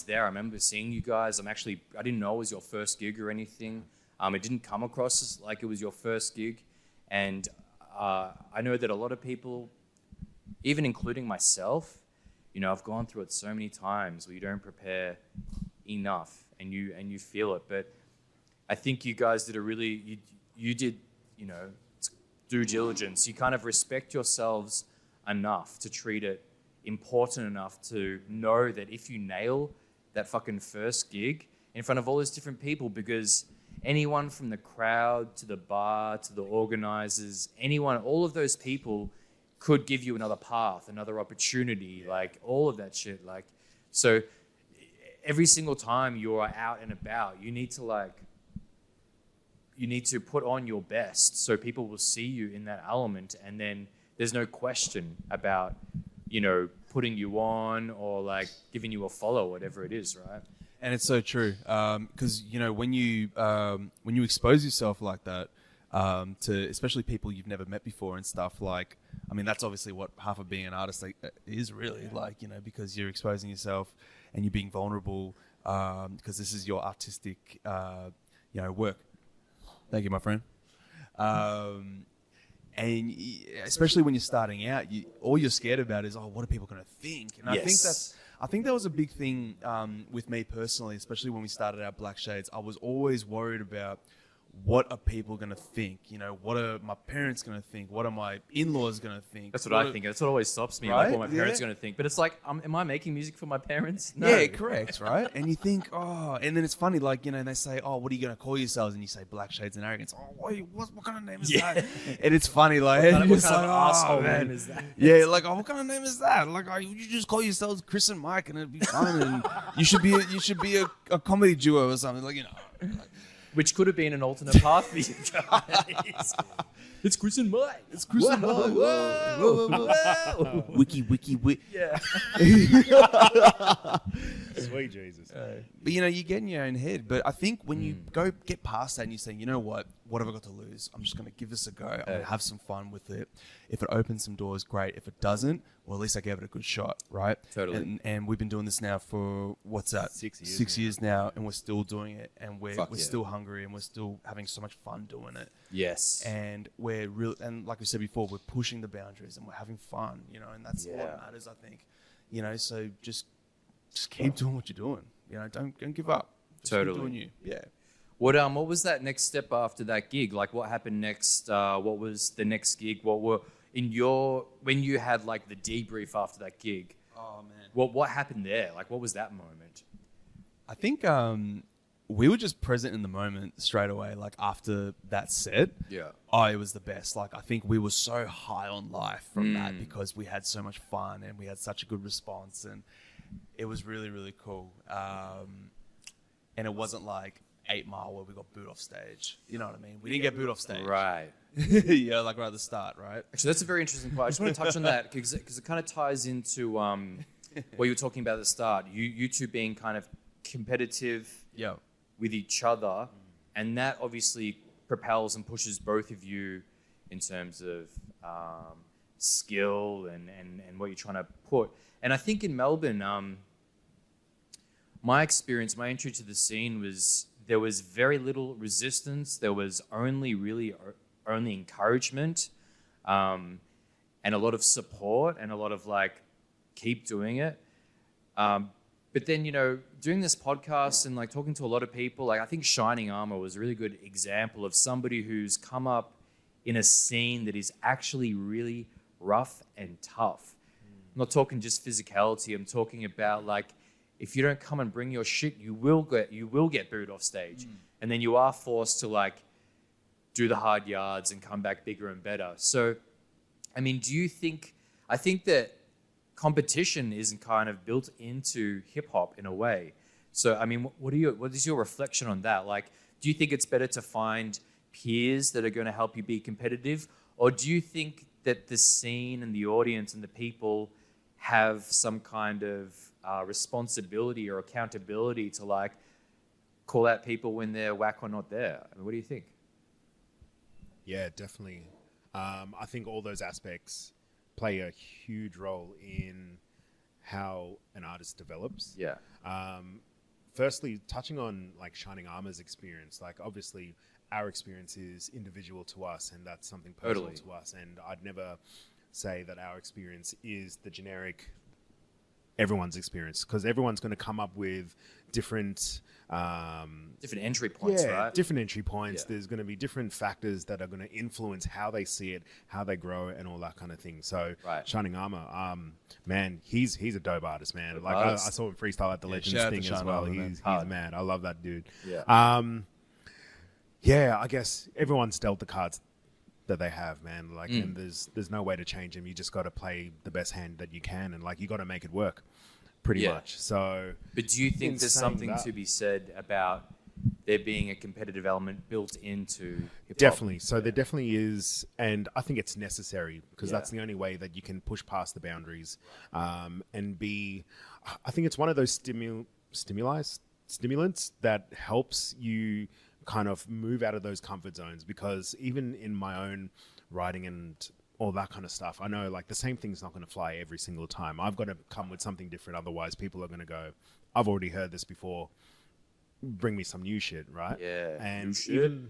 there. I remember seeing you guys. I didn't know it was your first gig or anything. It didn't come across as like it was your first gig. And I know that a lot of people, even including myself, you know, I've gone through it so many times where you don't prepare enough and you feel it. But I think you guys did you did, you know, due diligence. You kind of respect yourselves enough to treat it important enough to know that if you nail that fucking first gig in front of all those different people, because anyone from the crowd to the bar to the organizers, anyone, all of those people could give you another path, another opportunity, like all of that shit. Like, so every single time you are out and about, you need to put on your best so people will see you in that element, and then there's no question about, you know, putting you on or like giving you a follow, whatever it is, right? And it's so true, because you know when you expose yourself like that to especially people you've never met before and stuff, like, I mean, that's obviously what half of being an artist is really, like, you know, because you're exposing yourself and you're being vulnerable, because this is your artistic you know, work. Thank you, my friend. And especially when you're starting out, all you're scared about is, oh, what are people going to think? And I think that was a big thing with me personally, especially when we started our Black Shades. I was always worried about, what are people going to think? You know, what are my parents going to think? What are my in-laws going to think? That's what I think. That's what always stops me, right? Like what my parents are going to think. But it's like, am I making music for my parents? No. Yeah, correct, right? And you think, oh, and then it's funny, like, you know, they say, oh, what are you going to call yourselves? And you say Black Shades and Arrogance. Oh, what kind of name is that? And it's funny, like, what kind of asshole name is that? Yeah, like, oh, what kind of name is that? Like, oh, you just call yourselves Chris and Mike and it'd be fun. And you should be a comedy duo or something, like, you know. Which could have been an alternate path for you guys. It's Chris and Mike. It's Chris and Mike. Whoa. Wiki. Yeah. Sweet Jesus. But, you know, you get in your own head. But I think when you go get past that and you say, you know what have I got to lose? I'm just going to give this a go. I'm going to have some fun with it. If it opens some doors, great. If it doesn't, well, at least I gave it a good shot, right? Totally. And we've been doing this now for, what's that? 6 years. 6 years now, and we're still doing it. And we're still hungry, and we're still having so much fun doing it. Yes. And we're real, and like we said before, we're pushing the boundaries and we're having fun, you know, and that's what matters, I think. You know, so just keep doing what you're doing. You know, don't give up. Just totally. Keep doing you. Yeah. What was that next step after that gig? Like, what happened next? What was the next gig? What were when you had like the debrief after that gig? Oh man. What happened there? Like, what was that moment? I think we were just present in the moment straight away. Like after that set, it was the best. Like I think we were so high on life from that because we had so much fun and we had such a good response, and it was really, really cool. And it wasn't like 8 Mile where we got booed off stage. You know what I mean? We didn't get booed off stage. Right. Yeah, like right at the start, right? Actually, that's a very interesting point. I just want to touch on that because it kind of ties into what you were talking about at the start. You two being kind of competitive with each other, and that obviously propels and pushes both of you in terms of skill and what you're trying to put. And I think in Melbourne, my experience, my entry to the scene was there was very little resistance. There was only encouragement and a lot of support and a lot of like, keep doing it. But then, you know, doing this podcast and like talking to a lot of people, like I think Shining Armor was a really good example of somebody who's come up in a scene that is actually really rough and tough. I'm not talking just physicality. I'm talking about like, if you don't come and bring your shit, you will get booed off stage. And then you are forced to like do the hard yards and come back bigger and better. So, I mean, I think that competition is kind of built into hip hop in a way. So, I mean, what is your reflection on that? Like, do you think it's better to find peers that are going to help you be competitive? Or do you think that the scene and the audience and the people have some kind of responsibility or accountability to like call out people when they're whack or not there? I mean, what do you think? Yeah, definitely. I think all those aspects play a huge role in how an artist develops. Yeah. Firstly, touching on like Shining Armor's experience, like obviously our experience is individual to us and that's something personal to us. And I'd never say that our experience is the generic everyone's experience, because everyone's going to come up with different entry points, right? Different entry points. There's going to be different factors that are going to influence how they see it, how they grow, and all that kind of thing. So, Shining Armor, man, he's a dope artist, man. Like I saw him freestyle at the Legends thing as well. He's mad. I love that dude. Yeah. yeah, I guess everyone's dealt the cards that they have, man. Like, and there's no way to change them. You just got to play the best hand that you can, and like you got to make it work, pretty much. So, but do you think there's something to be said about there being a competitive element built into hip-hop? Definitely. So there definitely is, and I think it's necessary because that's the only way that you can push past the boundaries, and be. I think it's one of those stimulants that helps you kind of move out of those comfort zones, because even in my own writing and all that kind of stuff, I know like the same thing's not going to fly every single time. I've got to come with something different, otherwise people are going to go, I've already heard this before, bring me some new shit, right? And even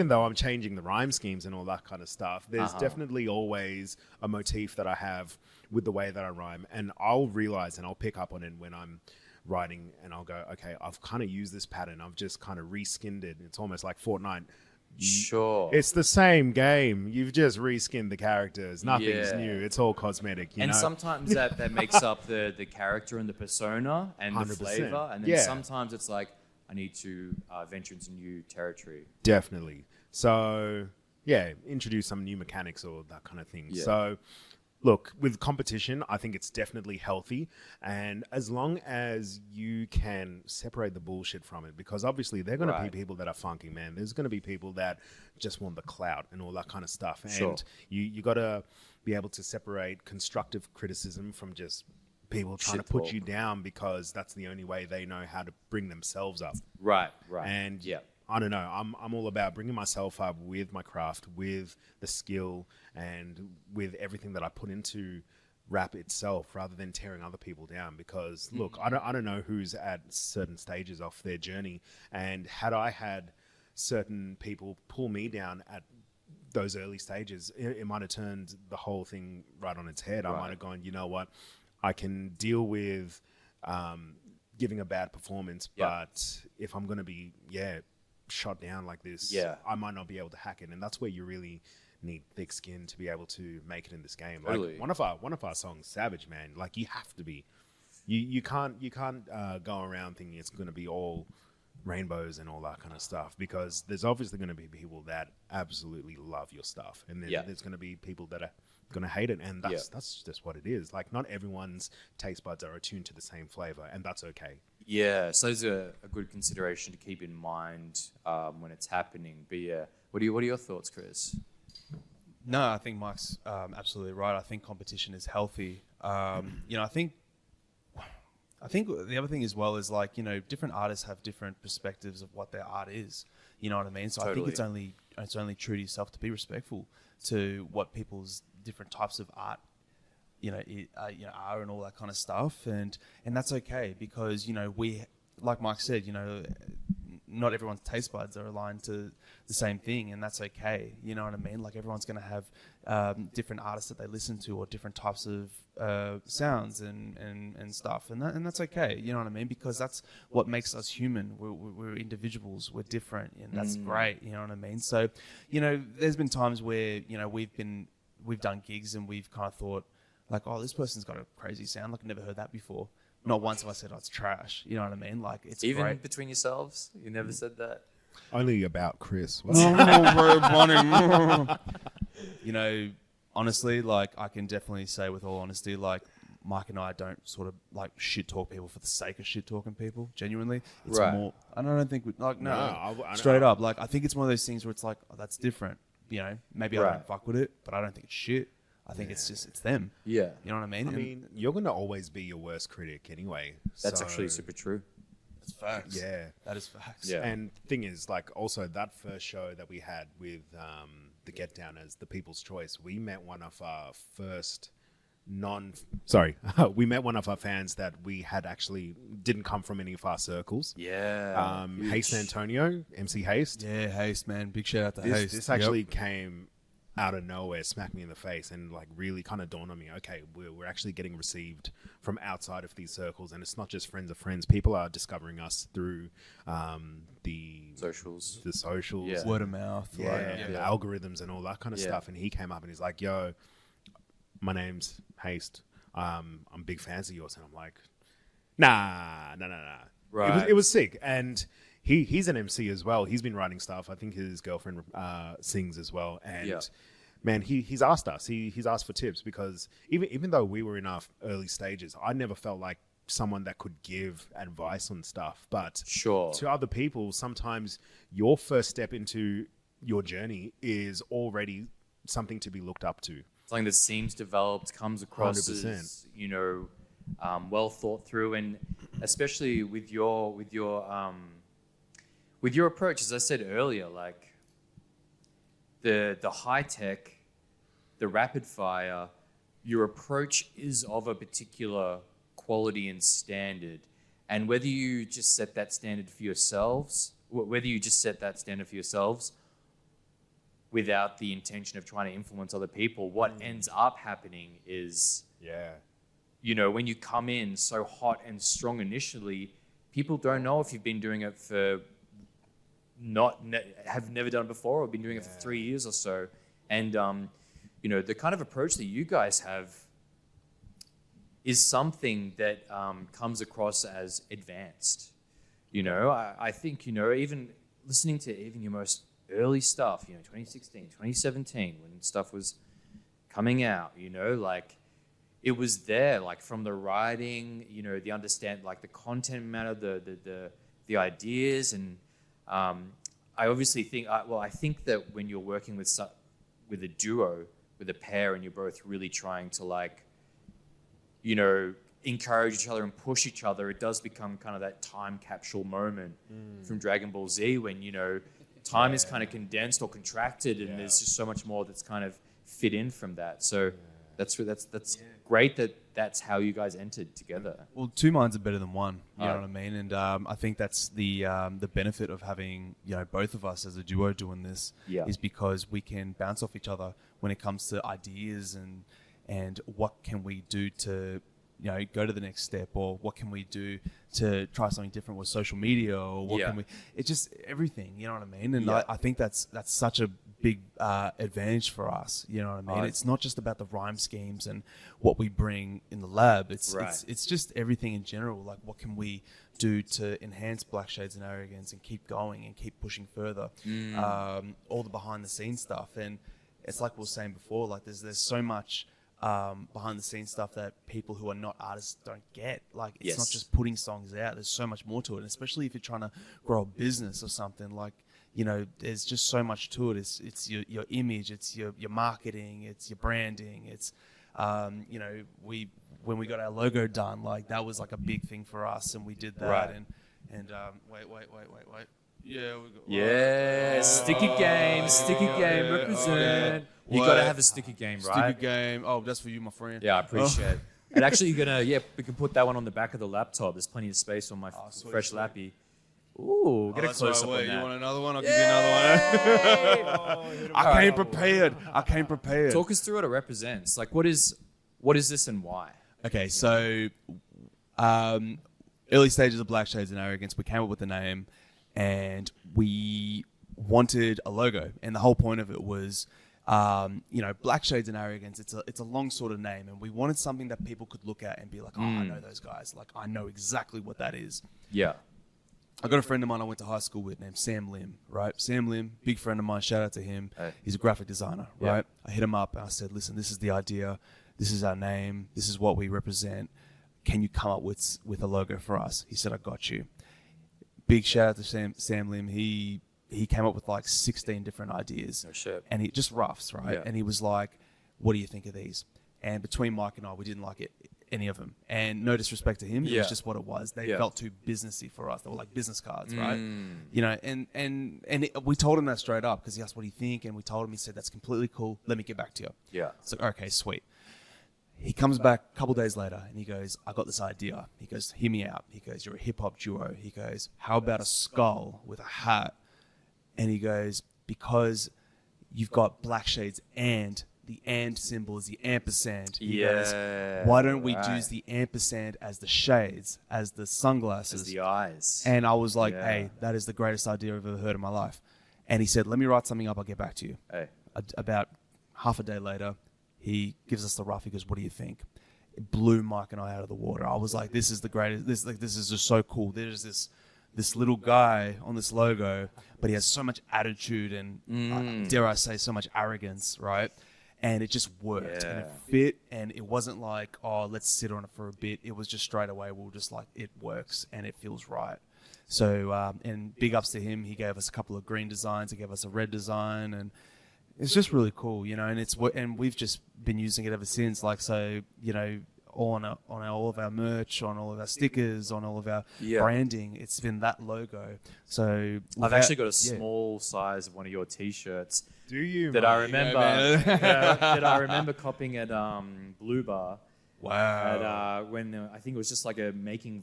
though I'm changing the rhyme schemes and all that kind of stuff, there's definitely always a motif that I have with the way that I rhyme, and I'll realize and I'll pick up on it when I'm writing, and I'll go, okay, I've kind of used this pattern, I've just kind of reskinned it. It's almost like Fortnite. Sure. It's the same game. You've just reskinned the characters. Nothing's new. It's all cosmetic. You know? Sometimes that makes up the character and the persona and 100%. The flavor. And then sometimes it's like, I need to venture into new territory. Definitely. So, yeah, introduce some new mechanics or that kind of thing. So, look, with competition, I think it's definitely healthy. And as long as you can separate the bullshit from it, because obviously there are going to be people that are funky, man. There's going to be people that just want the clout and all that kind of stuff. And you got to be able to separate constructive criticism from just people trying to put you down, because that's the only way they know how to bring themselves up. Right. And I don't know. I'm all about bringing myself up with my craft, with the skill, and with everything that I put into rap itself, rather than tearing other people down. Because look, I don't know who's at certain stages of their journey, and had I had certain people pull me down at those early stages, it might have turned the whole thing right on its head. I might have gone, you know what, I can deal with giving a bad performance, but if I'm going to be shot down like this, I might not be able to hack it. And that's where you really need thick skin to be able to make it in this game. Totally. Like one of our songs, Savage, man, like you have to be, you can't go around thinking it's going to be all rainbows and all that kind of stuff, because there's obviously going to be people that absolutely love your stuff, and then there's going to be people that are going to hate it, and that's just what it is. Like, not everyone's taste buds are attuned to the same flavor, and that's okay. Yeah, so those are a good consideration to keep in mind when it's happening. But what are your thoughts, Chris? No, I think Mike's absolutely right. I think competition is healthy. I think the other thing as well is, like, different artists have different perspectives of what their art is. You know what I mean? So totally. I think it's only true to yourself to be respectful to what people's different types of art, are, and all that kind of stuff. And that's okay, because, we, like Mike said, not everyone's taste buds are aligned to the same thing, and that's okay. You know what I mean? Like, everyone's going to have different artists that they listen to, or different types of sounds and stuff, and that's okay. You know what I mean? Because that's what makes us human. We're individuals. We're different, and that's great. You know what I mean? So, there's been times where we've done gigs and we've kind of thought, like, oh, this person's got a crazy sound. Like, I've never heard that before. Not once have I said, oh, it's trash. You know what I mean? Like, it's even great. Between yourselves, you never said that. Only about Chris. Honestly, like, I can definitely say with all honesty, like, Mike and I don't sort of like shit talk people for the sake of shit talking people. Genuinely, it's more. I don't think we like straight up. Like, I think it's one of those things where it's like, oh, that's different. Maybe I don't fuck with it, but I don't think it's shit. I think it's them. Yeah. You know what I mean? I mean, you're going to always be your worst critic anyway. That's actually super true. That's facts. Yeah. That is facts. Yeah. And thing is, like, also that first show that we had with the Get Down as the People's Choice, we met one of our first we met one of our fans that we had actually didn't come from any of our circles. Yeah. Haste Antonio, MC Haste. Yeah, Haste, man. Big shout out to Haste. This actually came out of nowhere, smacked me in the face, and like really kind of dawned on me, okay, we're actually getting received from outside of these circles, and it's not just friends of friends. People are discovering us through the socials, word of mouth, the algorithms and all that kind of stuff. And he came up and he's like, yo, my name's Haste, I'm big fans of yours. And I'm like, nah. Right. It was sick. And he's an MC as well. He's been writing stuff. I think his girlfriend sings as well. And man, he's asked us. He's asked for tips because even though we were in our early stages, I never felt like someone that could give advice on stuff. But to other people, sometimes your first step into your journey is already something to be looked up to. Something that seems developed, comes across 100%. as, well thought through, and especially with your approach, as I said earlier, like the high tech, the rapid fire, your approach is of a particular quality and standard, and whether you just set that standard for yourselves, without the intention of trying to influence other people, what ends up happening is, when you come in so hot and strong initially, people don't know if you've been doing it for have never done it before or been doing it for 3 years or so. And, the kind of approach that you guys have is something that comes across as advanced. I think, even listening to even your most early stuff, 2016, 2017, when stuff was coming out, it was there, like from the writing, the understand, like the content matter, the ideas. And I obviously think, I think that when you're working with a duo, with a pair, and you're both really trying to encourage each other and push each other, it does become kind of that time capsule moment from Dragon Ball Z when, time is kind of condensed or contracted, and there's just so much more that's kind of fit in from that. So that's great that's how you guys entered together. Well, two minds are better than one. You know what I mean? And I think that's the benefit of having both of us as a duo doing this is because we can bounce off each other when it comes to ideas and what can we do to go to the next step, or what can we do to try something different with social media, or what can we, it's just everything, you know what I mean? And I think that's such a big advantage for us, you know what I mean? It's not just about the rhyme schemes and what we bring in the lab, it's just everything in general. Like, what can we do to enhance Black Shades and Arrogance and keep going and keep pushing further, all the behind the scenes stuff. And it's like we were saying before, like there's so much behind the scenes stuff that people who are not artists don't get. Like, it's not just putting songs out, there's so much more to it. And especially if you're trying to grow a business or something, like, there's just so much to it. It's your image, it's your marketing, it's your branding, it's when we got our logo done, like that was like a big thing for us, and we did that. And wait. Sticky game, represent. You got to have a sticky game, right? Sticky game. Oh, that's for you, my friend. Yeah, I appreciate it. And actually, we can put that one on the back of the laptop. There's plenty of space on my fresh lappy. Ooh, get a close up on that. You want another one? I'll give you another one. I came prepared. Talk us through what it represents. Like, what is this and why? Okay, so early stages of Black Shades and Arrogance, we came up with the name, and we wanted a logo, and the whole point of it was, Black Shades and Arrogance. It's a long sort of name, and we wanted something that people could look at and be like, oh, I know those guys. Like, I know exactly what that is. Yeah. I got a friend of mine I went to high school with named Sam Lim, right? Sam Lim, big friend of mine. Shout out to him. Hey. He's a graphic designer, right? I hit him up and I said, listen, this is the idea. This is our name. This is what we represent. Can you come up with a logo for us? He said, I got you. Big shout out to Sam Lim. He came up with like 16 different ideas. Oh, shit. And he just roughs, right? Yeah. And he was like, what do you think of these? And between Mike and I, we didn't like any of them. And no disrespect to him, it was just what it was. They felt too businessy for us. They were like business cards, right? And we told him that straight up because he asked what do you think, and we told him, he said, that's completely cool. Let me get back to you. Yeah. So, okay, sweet. He comes back a couple days later and he goes, I got this idea. He goes, hear me out. He goes, you're a hip hop duo. He goes, how about a skull with a hat? And he goes, because you've got black shades and the and symbol is the ampersand. He goes, why don't we use the ampersand as the shades, as the sunglasses? As the eyes. And I was like, hey, that is the greatest idea I've ever heard in my life. And he said, let me write something up. I'll get back to you. Hey. About half a day later, he gives us the rough. He goes, what do you think? It blew Mike and I out of the water. I was like, this is the greatest. This is just so cool. There's this little guy on this logo, but he has so much attitude and dare I say so much arrogance, right? And it just worked and it fit, and it wasn't like, oh, let's sit on it for a bit. It was just straight away, we were just like, it works and it feels right. So, and big ups to him. He gave us a couple of green designs. He gave us a red design, and it's just really cool, you know, and we've just been using it ever since. Like, so, you know, on all of our merch, on all of our stickers, on all of our branding, it's been that logo. So I've actually got a small size of one of your T-shirts. Do you? That I remember that I remember copying at Blue Bar. Wow. At, when I think it was just like a making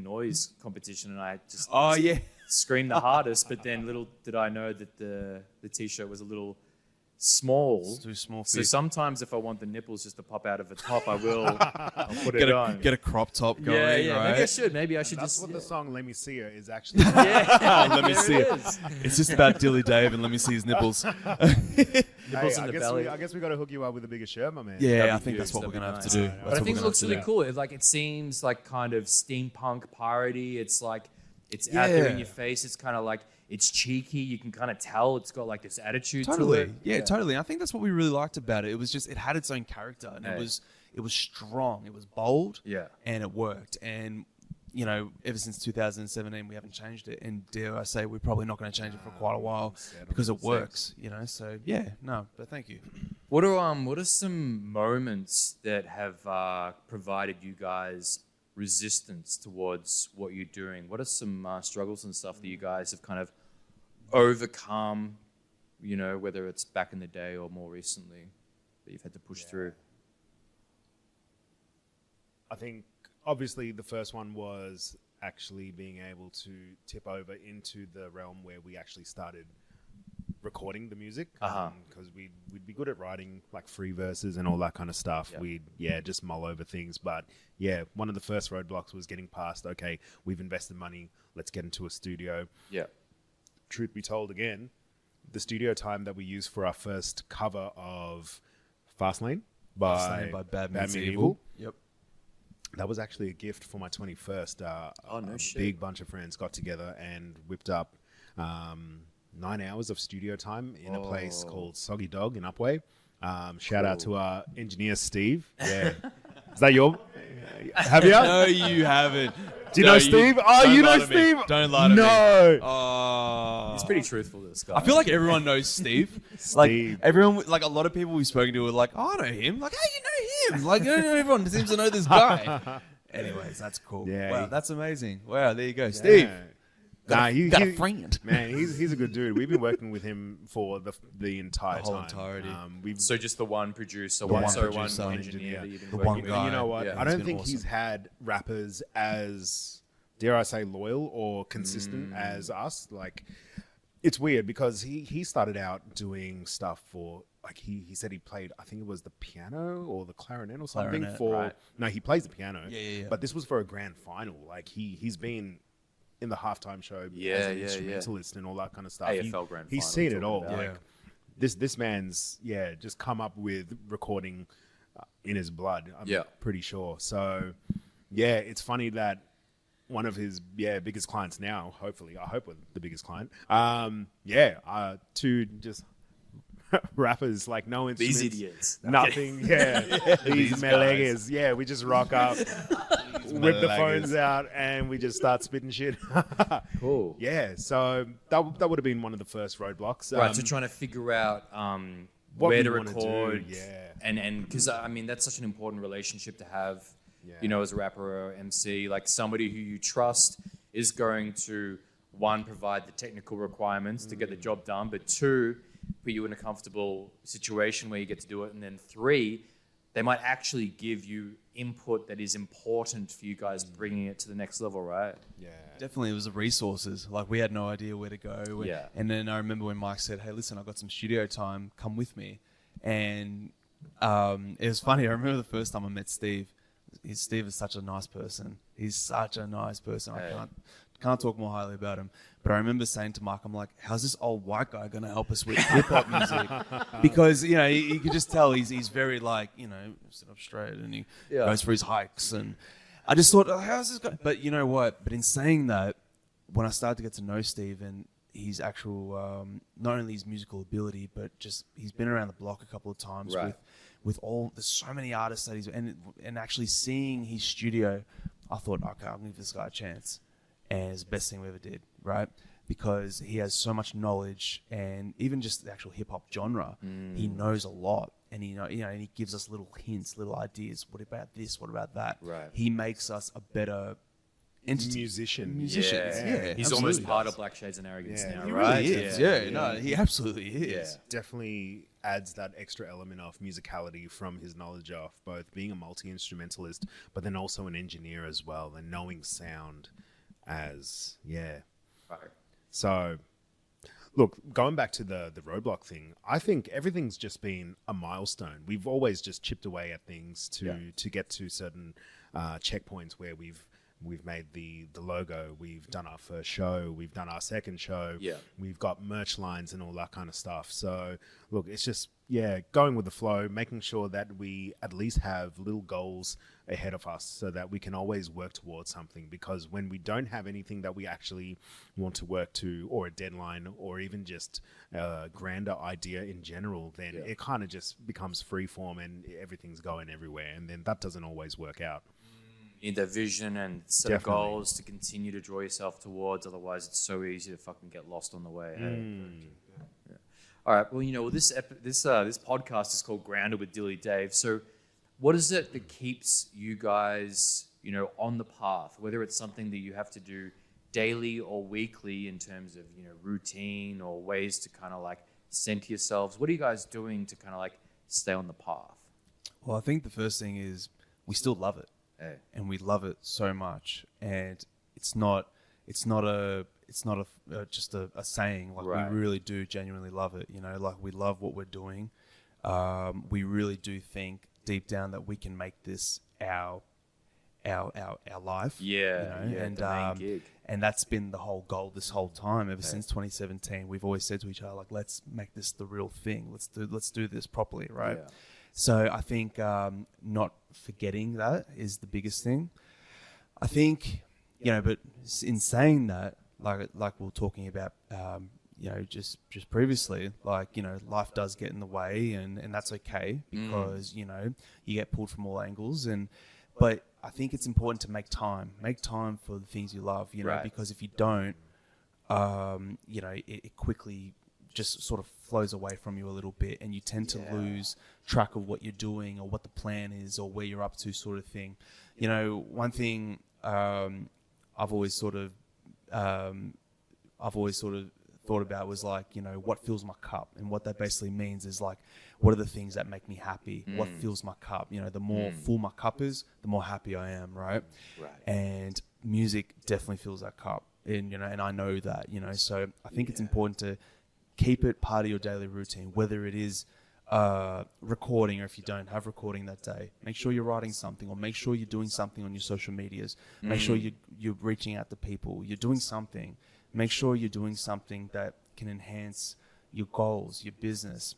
noise competition, and I just screamed the hardest. But then little did I know that the T-shirt was a little small. It's too small for so you. Sometimes if I want the nipples just to pop out of the top, I will. I'll put it on. Get a crop top going. Right? Maybe I should That's just. what the song "Let Me See Her" is actually. Let me see it. It's just about DillyDave and let me see his nipples. Nipples in the belly. I guess we got to hook you up with a bigger shirt, my man. Yeah, I think that's what we're gonna have to do. But I think it looks really cool. It seems like kind of steampunk piratey. It's like it's out there in your face. It's kind of like it's cheeky. You can kind of tell it's got like this attitude to it. Yeah, totally. I think that's what we really liked about it. It was just it had its own character, and it was strong. It was bold. Yeah, and it worked. And you know, ever since 2017, we haven't changed it. And dare I say, we're probably not going to change it for quite a while because it works. You know, so but thank you. What are some moments that have provided you guys resistance towards what you're doing? What are some struggles and stuff that you guys have kind of overcome, you know, whether it's back in the day or more recently that you've had to push through? I think obviously the first one was actually being able to tip over into the realm where we actually started recording the music, because we'd be good at writing like free verses and all that kind of stuff. We'd just mull over things, but one of the first roadblocks was getting past, okay, we've invested money, let's get into a studio. Truth be told, again, the studio time that we used for our first cover of Fastlane by Bad Meets Evil. Yep. That was actually a gift for my 21st. No shit. Big bunch of friends got together and whipped up 9 hours of studio time in a place called Soggy Dog in Upway. Shout out to our engineer, Steve. Yeah. Is that your... Have you? No, you haven't. Do you know Steve? You know Steve? Don't lie to me. No. Oh. He's pretty truthful, this guy. I feel like everyone knows Steve. Like everyone, like a lot of people we've spoken to are like, oh, I know him. Like, hey, you know him. Like, everyone seems to know this guy. Anyways, that's cool. Yeah. Wow, that's amazing. Wow, there you go, Steve. Nah, he's got a friend. Man, he's a good dude. We've been working with him for the entire whole time. entirety. So just the one producer, one engineer that you've been the one working guy. You know what? Yeah. I don't think he's had rappers as, dare I say, loyal or consistent as us. Like, it's weird because he started out doing stuff for, like, he said he played, I think it was the piano or the clarinet or something. No, he plays the piano. Yeah. But this was for a grand final. Like, he's been in the halftime show as an instrumentalist and all that kind of stuff. AFL grand He's final seen it all. about. Like, this man's just come up with recording in his blood. I'm pretty sure. So it's funny that one of his biggest clients now, hopefully, I hope we're the biggest client. Two just rappers, like no instruments, These idiots, nothing. These melegas. We just rock up, whip the phones out, and we just start spitting shit. Cool. So that would have been one of the first roadblocks. Right. So trying to figure out where to record, and because I mean that's such an important relationship to have. You know, as a rapper or MC, like somebody who you trust is going to, one, provide the technical requirements to get the job done, but two, put you in a comfortable situation where you get to do it, and then three, they might actually give you input that is important for you guys bringing it to the next level, right? Definitely, it was the resources. Like, we had no idea where to go. And then I remember when Mike said, hey, listen, I've got some studio time, come with me. And it was funny, I remember the first time I met Steve. Steve is such a nice person. He's such a nice person. I can't talk more highly about him. But I remember saying to Mark, I'm like, how's this old white guy going to help us with hip-hop music? Because, you know, you could just tell he's very, like, you know, sit up straight and he goes for his hikes. And I just thought, how's this guy? But you know what? But in saying that, when I started to get to know Steve and his actual, not only his musical ability, but just he's been around the block a couple of times with there's so many artists that and actually seeing his studio, I thought, okay, I'll give this guy a chance. And it's the best thing we ever did, right? Because he has so much knowledge, and even just the actual hip hop genre, he knows a lot, and and he gives us little hints, little ideas. What about this? What about that? Right. He makes us a better entity. Musicians. Yeah. He's almost part of Black Shades and Arrogance now, He right? Really is. Yeah. No, he absolutely is. Yeah. Definitely adds that extra element of musicality from his knowledge of both being a multi-instrumentalist, but then also an engineer as well, and knowing sound as Right. So, look, going back to the roadblock thing, I think everything's just been a milestone. We've always just chipped away at things to get to certain checkpoints where we've made the logo, we've done our first show, we've done our second show, we've got merch lines and all that kind of stuff. So, look, it's just, going with the flow, making sure that we at least have little goals ahead of us so that we can always work towards something. Because when we don't have anything that we actually want to work to, or a deadline, or even just a grander idea in general, then it kind of just becomes freeform and everything's going everywhere. And then that doesn't always work out. You need that vision and set of goals to continue to draw yourself towards. Otherwise, it's so easy to fucking get lost on the way. Yeah. All right. Well, this podcast is called Grounded with DillyDave. So, what is it that keeps you guys, on the path? Whether it's something that you have to do daily or weekly in terms of routine or ways to kind of like center yourselves. What are you guys doing to kind of like stay on the path? Well, I think the first thing is we still love it. And we love it so much, and it's not just a saying. Like, we really do genuinely love it. Like, we love what we're doing. We really do think deep down that we can make this our life. And the main gig. And that's been the whole goal this whole time. Ever since 2017, we've always said to each other, like, let's make this the real thing. Let's do this properly, right? Yeah. So I think not forgetting that is the biggest thing. I think, but in saying that, like we were talking about, just previously, like, life does get in the way, and that's okay, because, you get pulled from all angles. But I think it's important to make time for the things you love, because if you don't, it quickly just sort of flows away from you a little bit, and you tend to lose track of what you're doing or what the plan is or where you're up to, sort of thing. One thing I've always sort of thought about was like, what fills my cup, and what that basically means is like, what are the things that make me happy? What fills my cup? The more full my cup is, the more happy I am, right? And music definitely fills that cup, and and I know that, so I think it's important to keep it part of your daily routine, whether it is recording, or if you don't have recording that day, make sure you're writing something, or make sure you're doing something on your social medias. Make sure you're reaching out to people. You're doing something. Make sure you're doing something that can enhance your goals, your business.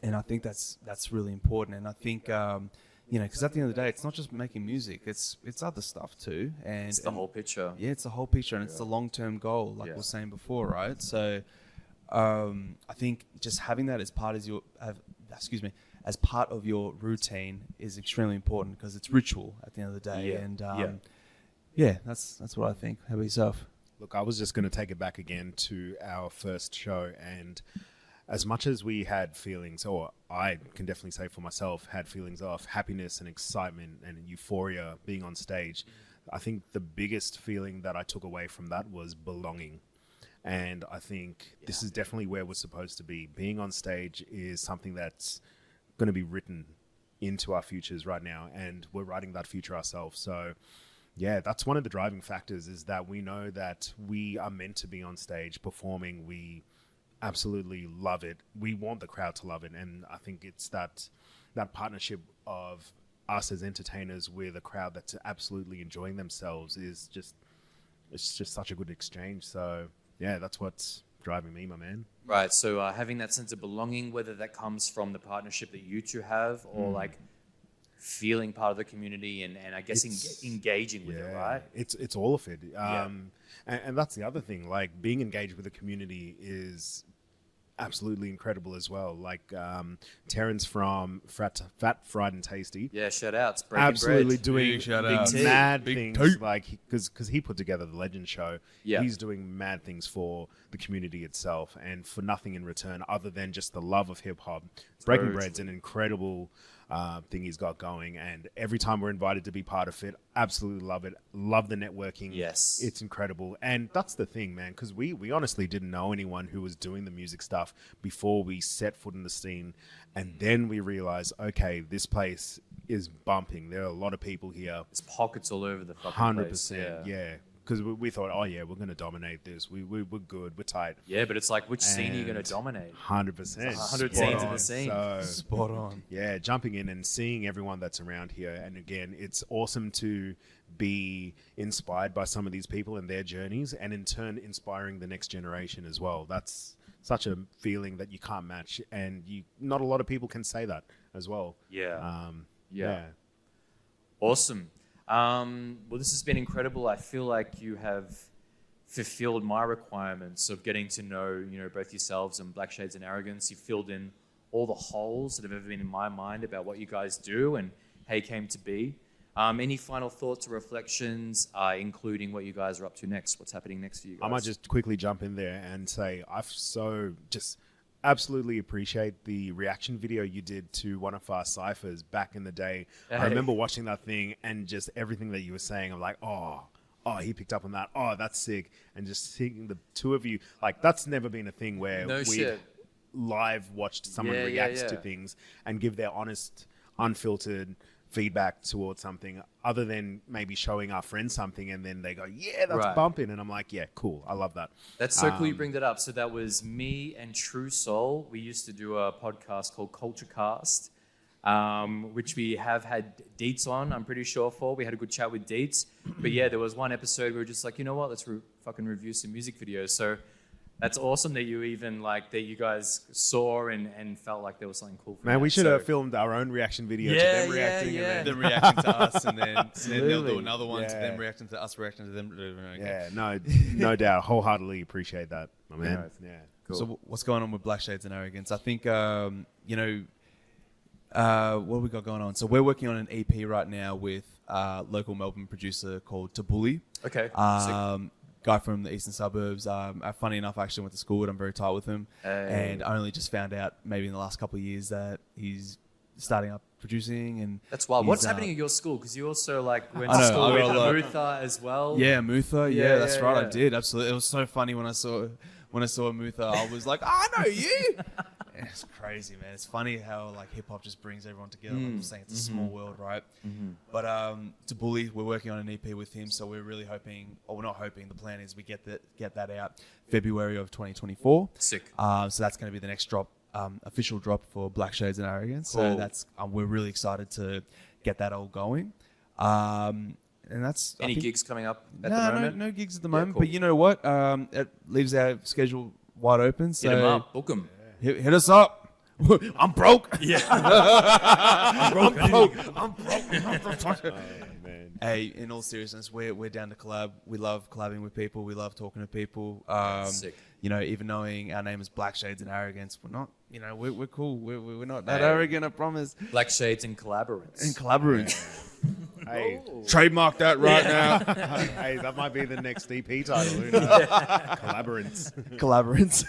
And I think that's really important. And I think, because at the end of the day, it's not just making music, it's other stuff too. And it's the whole picture. Yeah, it's the whole picture, and it's the long-term goal, like we were saying before, right? So I think just having that as part of your routine is extremely important, because it's ritual at the end of the day. And that's what I think. How about yourself? Look, I was just going to take it back again to our first show, and as much as we had feelings, or I can definitely say for myself, had feelings of happiness and excitement and euphoria being on stage, I think the biggest feeling that I took away from that was belonging. And I think this is definitely where we're supposed to be. Being on stage is something that's going to be written into our futures right now, and we're writing that future ourselves. So yeah, that's one of the driving factors, is that we know that we are meant to be on stage performing. We absolutely love it. We want the crowd to love it. And I think it's that partnership of us as entertainers with a crowd that's absolutely enjoying themselves it's just such a good exchange. So yeah, that's what's driving me, my man. Right. So having that sense of belonging, whether that comes from the partnership that you two have, or like feeling part of the community and I guess engaging with it, right? It's all of it. And that's the other thing. Like being engaged with the community is absolutely incredible as well. Like Terrence from Fat, Fried and Tasty. Yeah, shout outs. Absolutely bread. doing mad things. Like because he put together the Legend Show. Yeah. He's doing mad things for the community itself and for nothing in return other than just the love of hip hop. Breaking Bread's an incredible thing he's got going, and every time we're invited to be part of it, absolutely love it. Love the networking. Yes, it's incredible. And that's the thing, man, because we honestly didn't know anyone who was doing the music stuff before we set foot in the scene, and then we realized, okay, this place is bumping. There are a lot of people here. There's pockets all over the fucking 100%, place. yeah. Because we thought, oh yeah, we're going to dominate this. We're good. We're tight. Yeah, but it's like, which scene are you going to dominate? 100%. 100 scenes in the scene. So, spot on. Yeah, jumping in and seeing everyone that's around here. And again, it's awesome to be inspired by some of these people and their journeys, and in turn, inspiring the next generation as well. That's such a feeling that you can't match, and not a lot of people can say that as well. Yeah. Yeah. Awesome. Well, this has been incredible. I feel like you have fulfilled my requirements of getting to know, both yourselves and Black Shades and Arrogance. You filled in all the holes that have ever been in my mind about what you guys do and how you came to be. Any final thoughts or reflections, including what you guys are up to next? What's happening next for you guys? I might just quickly jump in there and say I've just absolutely appreciate the reaction video you did to one of our ciphers back in the day. Hey. I remember watching that thing and just everything that you were saying. I'm like, oh, he picked up on that. Oh, that's sick. And just seeing the two of you, like that's never been a thing where we live watched someone react to things and give their honest, unfiltered feedback towards something, other than maybe showing our friends something and then they go, yeah, that's bumping, and I'm like, yeah, cool, I love that. That's so cool you bring that up. So that was me and True Soul. We used to do a podcast called Culture Cast, which we have had Deets on, I'm pretty sure we had a good chat with Deets. But yeah, there was one episode where we were just like, you know what, let's fucking review some music videos. So that's awesome that you even that you guys saw and felt like there was something cool for man, we should have filmed our own reaction video to them reacting and them reacting to us, and then they'll do another one to them reacting to us, reacting to them. Okay. Yeah, no doubt. Wholeheartedly appreciate that, my man. Yeah, cool. So what's going on with Black Shades and Arrogance? I think, what have we got going on? So we're working on an EP right now with a local Melbourne producer called Tabuli. Okay. Guy from the eastern suburbs. Funny enough, I actually went to school with him, very tight with him. And I only just found out maybe in the last couple of years that he's starting up producing. And that's wild. What's happening at your school? Because you also went to school with Mutha as well. Yeah, Mutha. Yeah, that's right. I did. Absolutely. It was so funny when I saw Mutha. I was like, I know you. It's crazy, man. It's funny how hip hop just brings everyone together. Like I'm saying, it's a small world, right? Mm-hmm. But to Bully, we're working on an EP with him, so we're really hoping, or we're not hoping. The plan is we get that out February of 2024. Sick. So that's going to be the next drop, official drop for Black Shades and Arrogance. Cool. So that's we're really excited to get that all going. And that's any gigs coming up at the moment? No gigs at the moment. Cool. But you know what? It leaves our schedule wide open. So hit them up, book them. Hit us up. I'm broke. Yeah. I'm broke. Oh, man. Hey, in all seriousness, we're down to collab. We love collabing with people. We love talking to people. Sick. Even knowing our name is Black Shades and Arrogance, we're not. We're cool. We're not that arrogant. I promise. Black Shades and Collaborants. Hey, trademark that right now. Hey, that might be the next EP title. Who knows? Collaborants.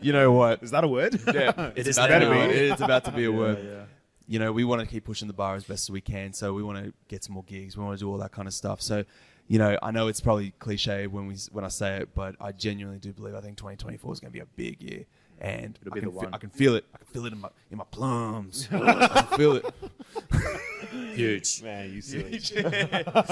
You know what? Is that a word? Yeah, it is. It's about to be a word. Yeah. We want to keep pushing the bar as best as we can. So we want to get some more gigs. We want to do all that kind of stuff. So, I know it's probably cliche when I say it, but I genuinely do believe I think 2024 is going to be a big year. And it'll be the one. I can feel it. I can feel it in my plums. I can feel it. Huge. Man, you silly.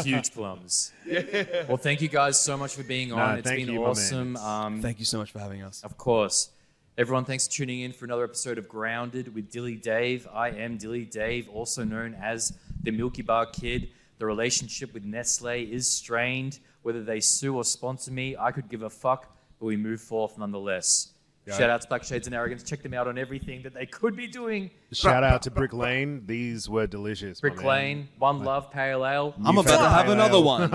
Huge plums. Yeah. Well, thank you guys so much for being on. It's been awesome. Thank you so much for having us. Of course. Everyone, thanks for tuning in for another episode of Grounded with DillyDave. I am DillyDave, also known as the Milky Bar Kid. The relationship with Nestle is strained. Whether they sue or sponsor me, I could give a fuck, but we move forth nonetheless. Shout out to Black Shades and Arrogance. Check them out on everything that they could be doing. Shout out to Brick Lane. These were delicious. Brick Lane, One Love Pale Ale. I'm about to have another one.